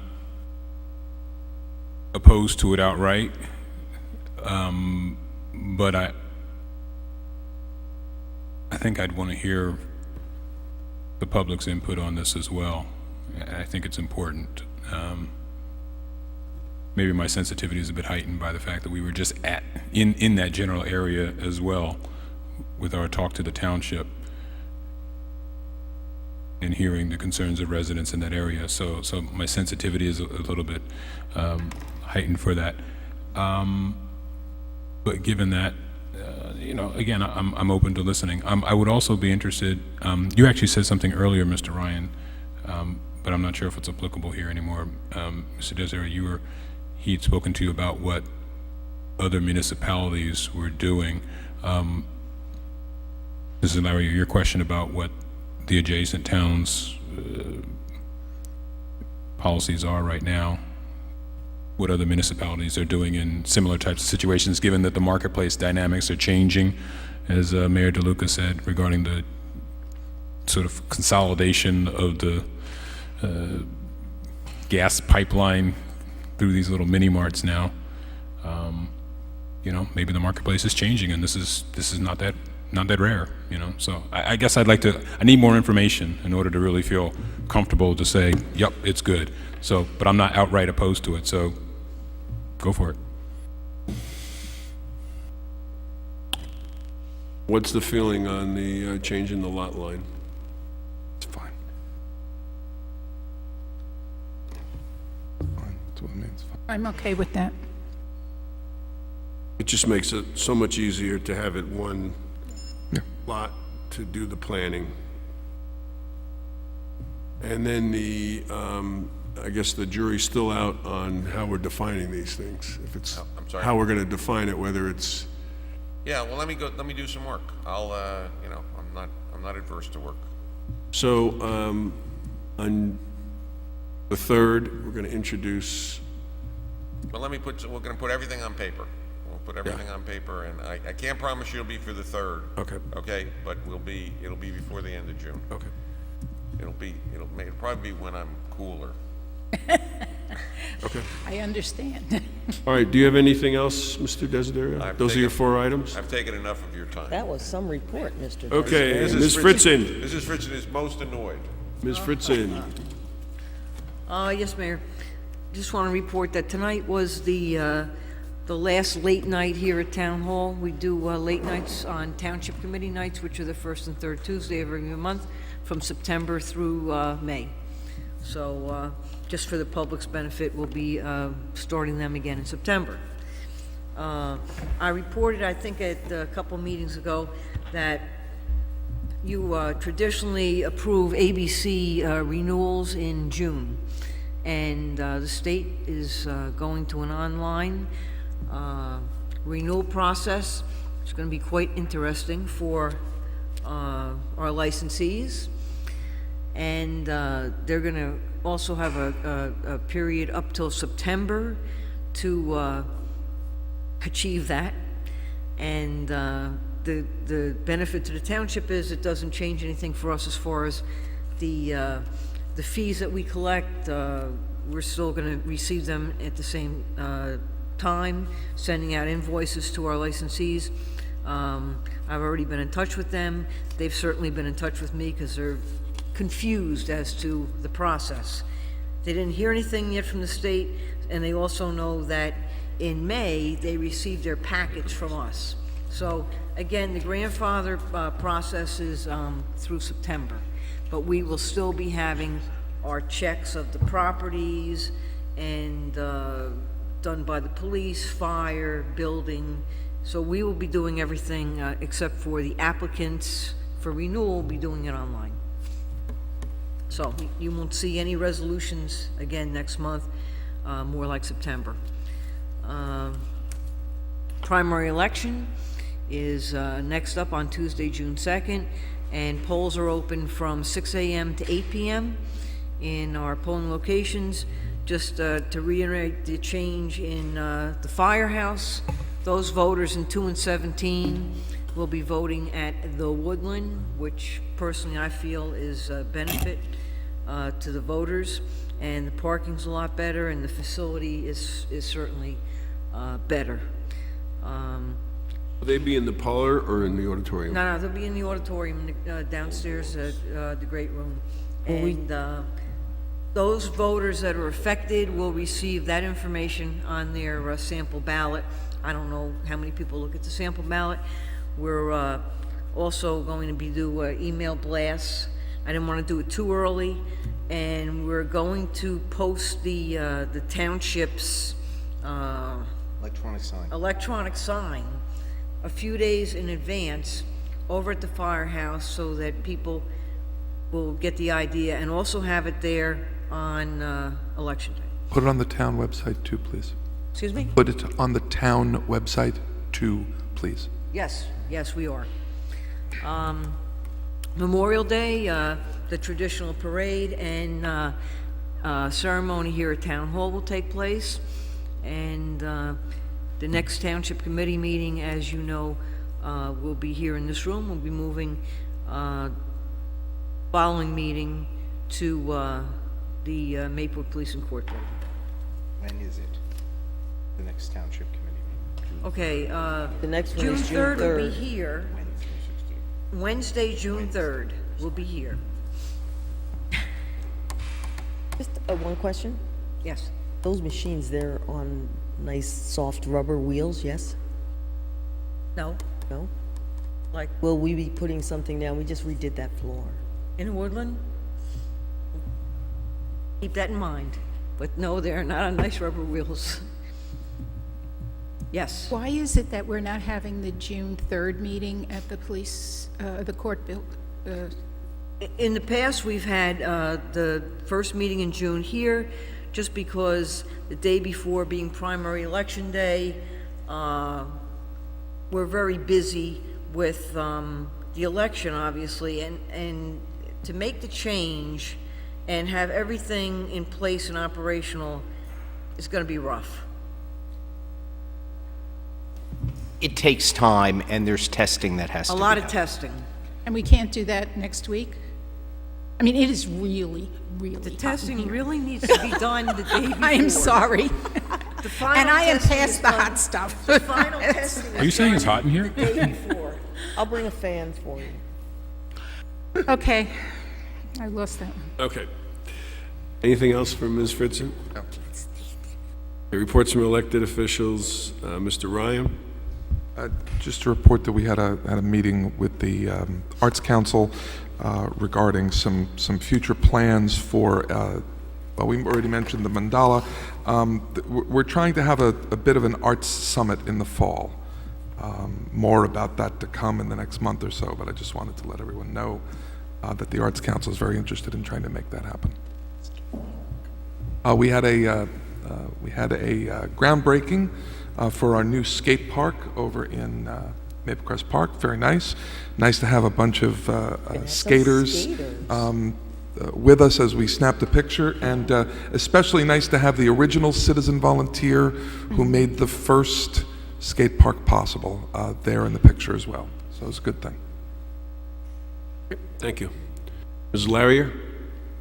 opposed to it outright, but I think I'd want to hear the public's input on this as well. I think it's important. Maybe my sensitivity is a bit heightened by the fact that we were just in that general area as well with our talk to the township and hearing the concerns of residents in that area. So my sensitivity is a little bit heightened for that. But given that, again, I'm open to listening. I would also be interested, you actually said something earlier, Mr. Ryan, but I'm not sure if it's applicable here anymore. Mr. Desiree, he'd spoken to you about what other municipalities were doing. This is, Larry, your question about what the adjacent towns' policies are right now, what other municipalities are doing in similar types of situations, given that the marketplace dynamics are changing, as Mayor DeLuca said, regarding the sort of consolidation of the gas pipeline through these little mini marts now. Maybe the marketplace is changing, and this is not that rare. So I guess I need more information in order to really feel comfortable to say, yep, it's good. So, but I'm not outright opposed to it. So, go for it. What's the feeling on the change in the lot line? It's fine. Fine, that's what it means. Fine. I'm okay with that. It just makes it so much easier to have it one Yeah. lot to do the planning. And then I guess the jury's still out on how we're defining these things. If it's I'm sorry? how we're going to define it, whether it's, Yeah, well, let me do some work. I'm not adverse to work. So, on the 3rd, we're going to introduce, But let me we're gonna put everything on paper. We'll put everything on paper, and I can't promise you it'll be for the 3rd. Okay. Okay, but it'll be before the end of June. okay. It'll probably be when I'm cooler. Okay. I understand. All right, do you have anything else, Mr. Desiderio? I've Those are your taken- 4 items? I've taken enough of your time. That was some report, Mr. Okay, President. Ms. Fritzen. Mrs. Fritzen is most annoyed. Ms. Fritzen. Yes, Mayor. Just want to report that tonight was the last late night here at Town Hall. We do late nights on Township Committee nights, which are the first and third Tuesday of every month, from September through May. So, just for the public's benefit, we'll be starting them again in September. I reported, I think at a couple meetings ago, that you traditionally approve ABC renewals in June, and the state is going to an online renewal process. It's going to be quite interesting for our licensees, and they're going to also have a period up till September to achieve that. And the benefit to the township is it doesn't change anything for us as far as the fees that we collect. We're still going to receive them at the same time, sending out invoices to our licensees. I've already been in touch with them. They've certainly been in touch with me because they're confused as to the process. They didn't hear anything yet from the state, and they also know that in May they received their package from us. So again, the grandfather process is through September, but we will still be having our checks of the properties and done by the police, fire, building. So we will be doing everything except for the applicants for renewal will be doing it online. So you won't see any resolutions again next month, more like September. Primary election is next up on Tuesday, June 2nd, and polls are open from 6 a.m. to 8 p.m. in our polling locations. Just to reiterate the change in the firehouse, those voters in 2 and 17 will be voting at the Woodland, which personally I feel is a benefit to the voters, and the parking's a lot better, and the facility is certainly better. Will they be in the parlor or in the auditorium? No, they'll be in the auditorium downstairs, the great room. And those voters that are affected will receive that information on their sample ballot. I don't know how many people look at the sample ballot. We're also going to be doing email blasts. I didn't want to do it too early, and we're going to post the township's electronic sign a few days in advance over at the firehouse so that people will get the idea, and also have it there on election day. Put it on the town website too, please. Excuse me? Put it on the town website too, please. Yes, we are. Memorial Day, the traditional parade and ceremony here at Town Hall will take place, and the next Township Committee meeting, as you know, will be here in this room. We'll be moving following meeting to the Maplewood Police and Court building. When is it? The next Township Committee meeting? Okay, The next one June is June 3rd will be 3rd. here. Wednesday, June 3rd will be here. Just one question. Yes. Those machines, they're on nice soft rubber wheels, yes? No? No? Like Will we be putting something down? We just redid that floor. in Woodland? Keep that in mind. But no, they're not on nice rubber wheels. Yes. Why is it that we're not having the June 3rd meeting at the police, the court build? In the past, we've had the first meeting in June here, just because the day before being primary election day, we're very busy with the election, obviously, and to make the change and have everything in place and operational is gonna be rough. It takes time, and there's testing that has to A be lot of done. testing. And we can't do that next week? I mean, it is really, really The hot in testing here. really needs to be done the day before. I am sorry. The final And I am testing past is the done- hot stuff. The final testing Are you saying it's hot in here? the day before. I'll bring a fan for you. Okay, I lost that one. Okay. Anything else from Ms. Fritzen? No. Reports from elected officials. Mr. Ryan? Just to report that we had a meeting with the Arts Council regarding some future plans for, well, we already mentioned the mandala. We're trying to have a bit of an arts summit in the fall. More about that to come in the next month or so, but I just wanted to let everyone know that the Arts Council is very interested in trying to make that happen. We had a groundbreaking for our new skate park over in Maple Crest Park. Very nice. Nice to have a bunch of skaters with us as we snapped a picture, and especially nice to have the original citizen volunteer who made the first skate park possible there in the picture as well. So it's a good thing. Thank you. Ms. Larrier?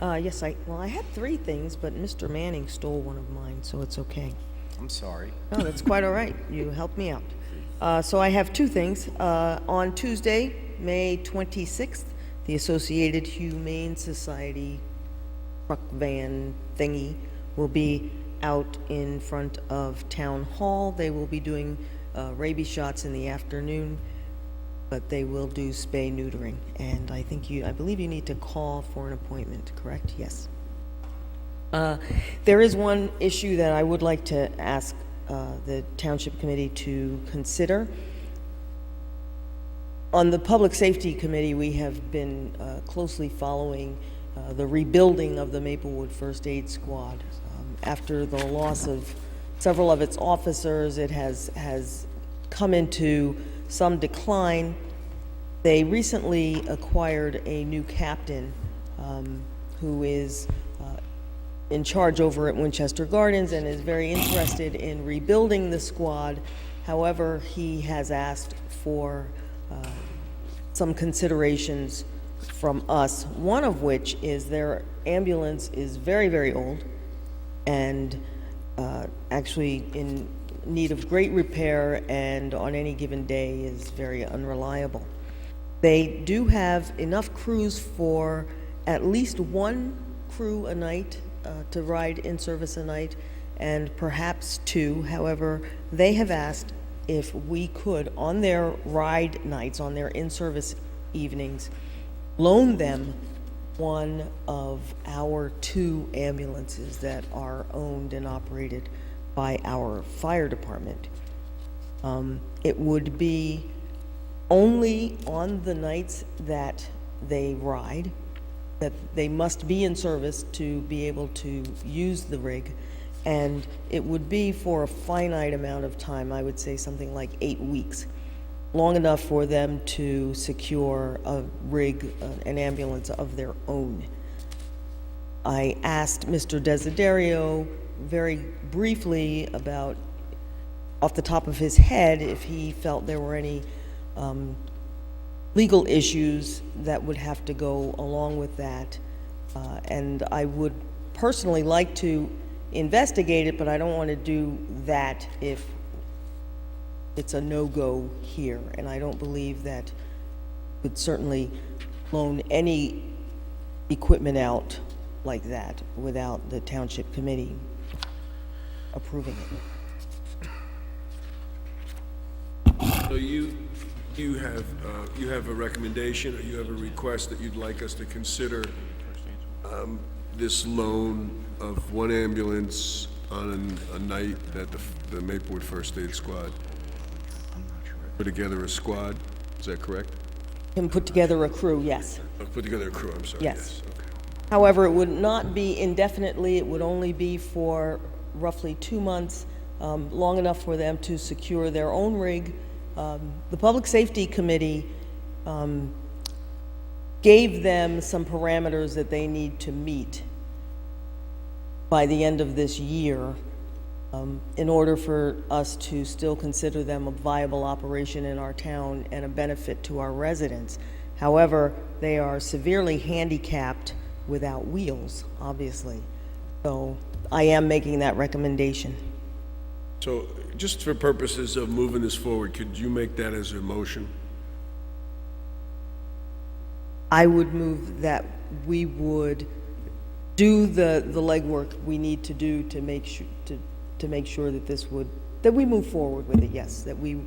Yes, I had three things, but Mr. Manning stole one of mine, so it's okay. I'm sorry. No, that's quite all right. You helped me out. So I have two things. On Tuesday, May 26th, the Associated Humane Society truck van thingy will be out in front of Town Hall. They will be doing rabies shots in the afternoon, but they will do spay-neutering. And I believe you need to call for an appointment, correct? Yes. There is one issue that I would like to ask the Township Committee to consider. On the Public Safety Committee, we have been closely following the rebuilding of the Maplewood First Aid Squad. After the loss of several of its officers, it has come into some decline. They recently acquired a new captain who is in charge over at Winchester Gardens and is very interested in rebuilding the squad. However, he has asked for some considerations from us, one of which is their ambulance is very, very old and actually in need of great repair, and on any given day is very unreliable. They do have enough crews for at least one crew a night to ride in service a night, and perhaps two. However, they have asked if we could, on their ride nights, on their in-service evenings, loan them one of our two ambulances that are owned and operated by our fire department. It would be only on the nights that they ride, that they must be in service to be able to use the rig, and it would be for a finite amount of time. I would say something like 8 weeks, long enough for them to secure a rig, an ambulance of their own. I asked Mr. Desiderio very briefly about, off the top of his head, if he felt there were any legal issues that would have to go along with that. And I would personally like to investigate it, but I don't want to do that if it's a no-go here. And I don't believe that would certainly loan any equipment out like that without the Township Committee approving it. So you have a recommendation, or you have a request that you'd like us to consider this loan of one ambulance on a night that the Maplewood First Aid Squad put together a squad, is that correct? Can put together a crew, yes. Put together a crew, I'm sorry. Yes. Okay. However, it would not be indefinitely. It would only be for roughly 2 months, long enough for them to secure their own rig. The Public Safety Committee gave them some parameters that they need to meet by the end of this year in order for us to still consider them a viable operation in our town and a benefit to our residents. However, they are severely handicapped without wheels, obviously. So I am making that recommendation. So just for purposes of moving this forward, could you make that as a motion? I would move that we would do the legwork we need to do to make sure to make sure that that we move forward with it. Yes, that we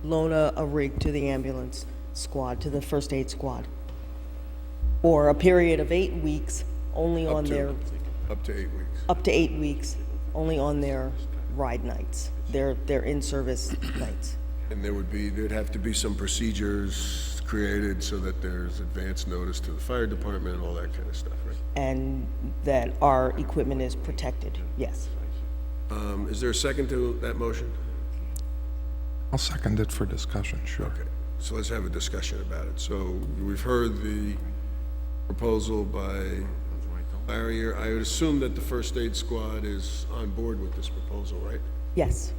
loan a rig to the ambulance squad, to the first aid squad, for a period of 8 weeks, only on their Up to 8 weeks. up to 8 weeks, only on their ride nights, their in-service nights. And there'd have to be some procedures created so that there's advance notice to the fire department and all that kind of stuff, right? And that our equipment is protected, yes. Is there a second to that motion? I'll second it for discussion, sure. Okay, so let's have a discussion about it. So we've heard the proposal by Larry. I would assume that the first aid squad is on board with this proposal, right? Yes.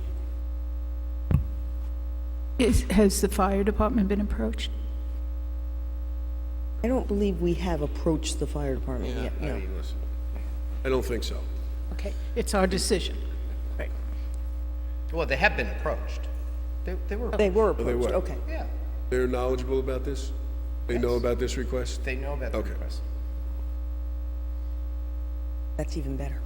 Has the fire department been approached? I don't believe we have approached the fire department yet, no. I don't think so. Okay, it's our decision. Right. Well, they have been approached. They were. They were They approached, were. okay. Yeah, They're knowledgeable about this? They know about this request? they know about the Okay. request. That's even better.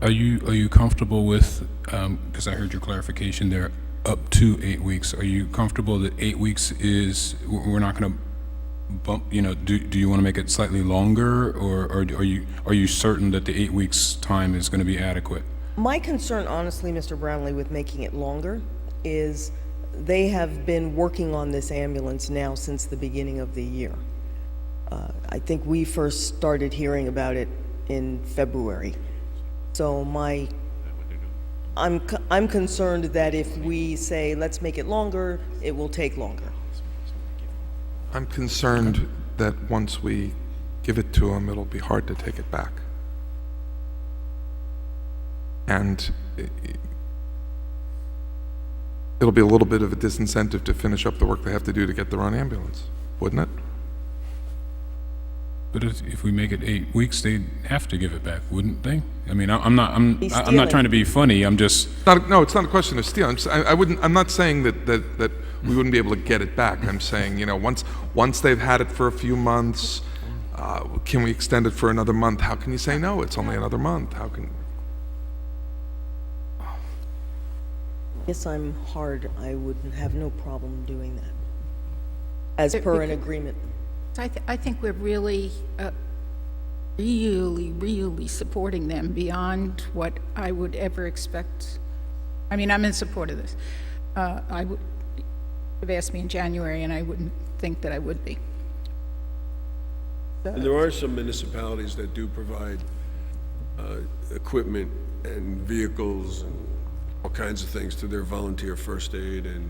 Are you comfortable with, because I heard your clarification there, up to 8 weeks. Are you comfortable that 8 weeks is, we're not going to bump, do you want to make it slightly longer, or are you certain that the 8 weeks time is going to be adequate? My concern, honestly, Mr. Brownlee, with making it longer is they have been working on this ambulance now since the beginning of the year. I think we first started hearing about it in February. So I'm concerned that if we say, let's make it longer, it will take longer. I'm concerned that once we give it to them, it'll be hard to take it back. And it'll be a little bit of a disincentive to finish up the work they have to do to get their own ambulance, wouldn't it? But if we make it 8 weeks, they'd have to give it back, wouldn't they? I mean, I'm not trying to be funny. I'm just. No, it's not a question of stealing. I'm not saying that we wouldn't be able to get it back. I'm saying, once they've had it for a few months, can we extend it for another month? How can you say no? It's only another month. How can? Yes, I'm hard. I would have no problem doing that, as per an agreement. I think we're really, really supporting them beyond what I would ever expect. I mean, I'm in support of this. I would have asked me in January, and I wouldn't think that I would be. And there are some municipalities that do provide equipment and vehicles and all kinds of things to their volunteer first aid and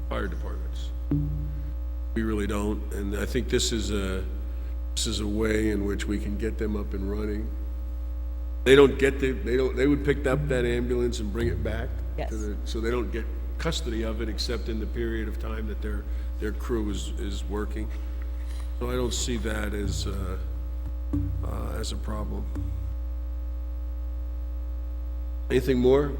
fire departments. We really don't, and I think this is a way in which we can get them up and running. They would pick up that ambulance and bring it back. Yes. So they don't get custody of it except in the period of time that their crew is working. So I don't see that as a problem. Anything more?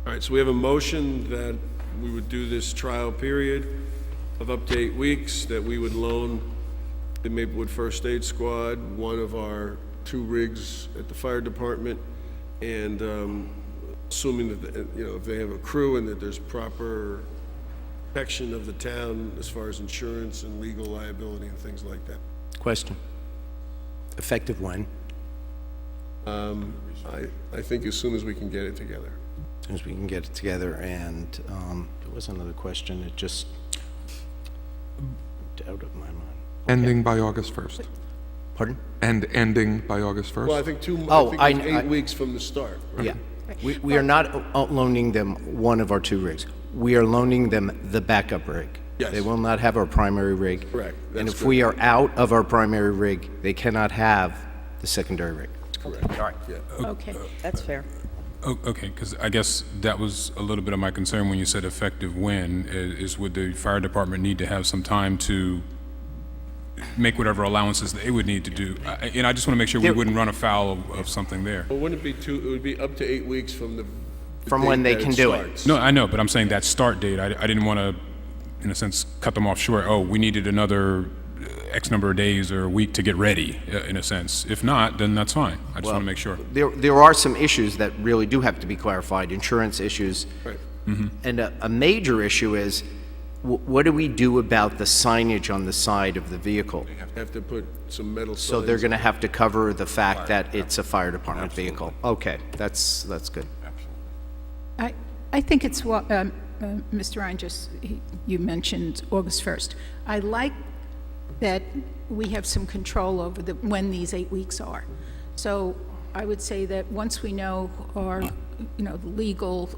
All right, so we have a motion that we would do this trial period of up to 8 weeks, that we would loan the Maplewood First Aid Squad one of our 2 rigs at the fire department, and assuming that, if they have a crew and that there's proper protection of the town as far as insurance and legal liability and things like that. Question. Effective when? I think as soon as we can get it together. As soon as we can get it together. And there was another question. It just out of my mind. Ending by August 1st. Pardon? And ending by August 1st? Well, I think 8 weeks from the start, right? Yeah. We are not loaning them one of our 2 rigs. We are loaning them the backup rig. Yes. They will not have our primary rig. Correct. And That's if good. we are out of our primary rig, they cannot have the secondary rig. Correct. All right. Yeah. Okay. That's fair. Okay, because I guess that was a little bit of my concern when you said effective when, is would the fire department need to have some time to make whatever allowances they would need to do? And I just want to make sure we wouldn't run afoul of something there. Well, wouldn't it be it would be up to 8 weeks from the From date when they that can do it. starts. No, I know, but I'm saying that start date, I didn't want to, in a sense, cut them off short. Oh, we needed another X number of days or a week to get ready, in a sense. If not, then that's fine. I just want to make sure. There are some issues that really do have to be clarified, insurance issues. Right. And a major issue is, what do we do about the signage on the side of the vehicle? Have to put some metal signs. So they're going to have to cover the fact that it's a fire department vehicle. Okay, that's good. I think it's what, Mr. Ryan, you mentioned August 1st. I like that we have some control over when these 8 weeks are. So I would say that once we know our, the legal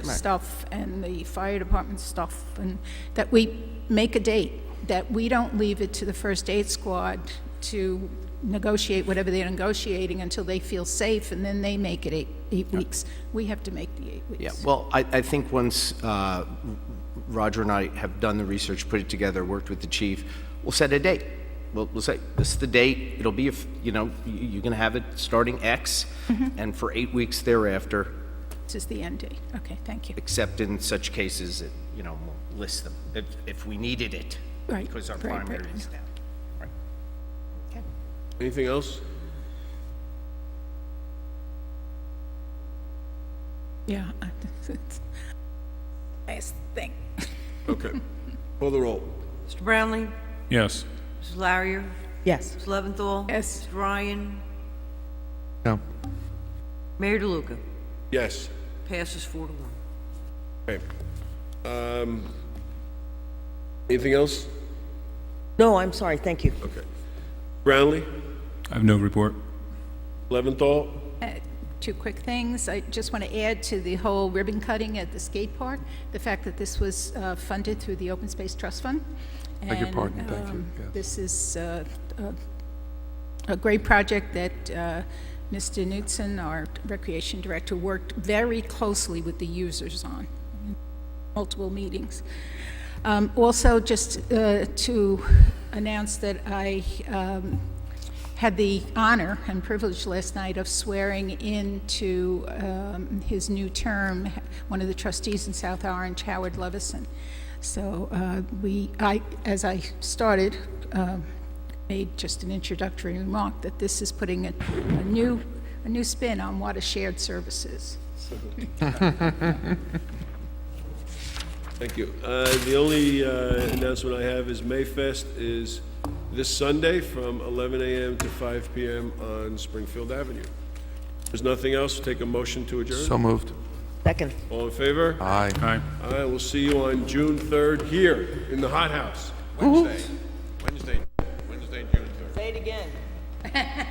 stuff and the fire department stuff, and that we make a date, that we don't leave it to the first aid squad to negotiate whatever they're negotiating until they feel safe, and then they make it eight weeks. We have to make the 8 weeks. Yeah, well, I think once Roger and I have done the research, put it together, worked with the chief, we'll set a date. We'll say, this is the date, it'll be, you're going to have it starting X, and for 8 weeks thereafter. This is the end date. Okay, thank you. Except in such cases, that, we'll list them, if we needed it. Right, Because our right, primary right. is down. Right. Okay. Anything else? Yeah, it's last thing. Okay. Call the roll. Mr. Brownlee? Yes. Mrs. Larrier? Yes. Mrs. Leventhal? Yes. Mr. Ryan? No. Mayor DeLuca? Yes. Passes 4-1. Okay. Anything else? No, I'm sorry, thank you. Okay. Brownlee? I have no report. Leventhal? 2 quick things. I just want to add to the whole ribbon cutting at the skate park, the fact that this was funded through the Open Space Trust Fund. Beg your pardon, thank you, yes. This is a great project that Mr. Knudsen, our Recreation Director, worked very closely with the users on, multiple meetings. Also, just to announce that I had the honor and privilege last night of swearing into his new term, one of the trustees in South Orange, Howard Levison. So as I started, made just an introductory remark that this is putting a new spin on what a shared service is. Thank you. The only announcement I have is Mayfest is this Sunday from 11 a.m. to 5 p.m. on Springfield Avenue. If there's nothing else, take a motion to adjourn. So moved. Second. All in favor? Aye. Aye. All right, we'll see you on June 3rd here in the Hot House. Wednesday, June 3rd. Say it again.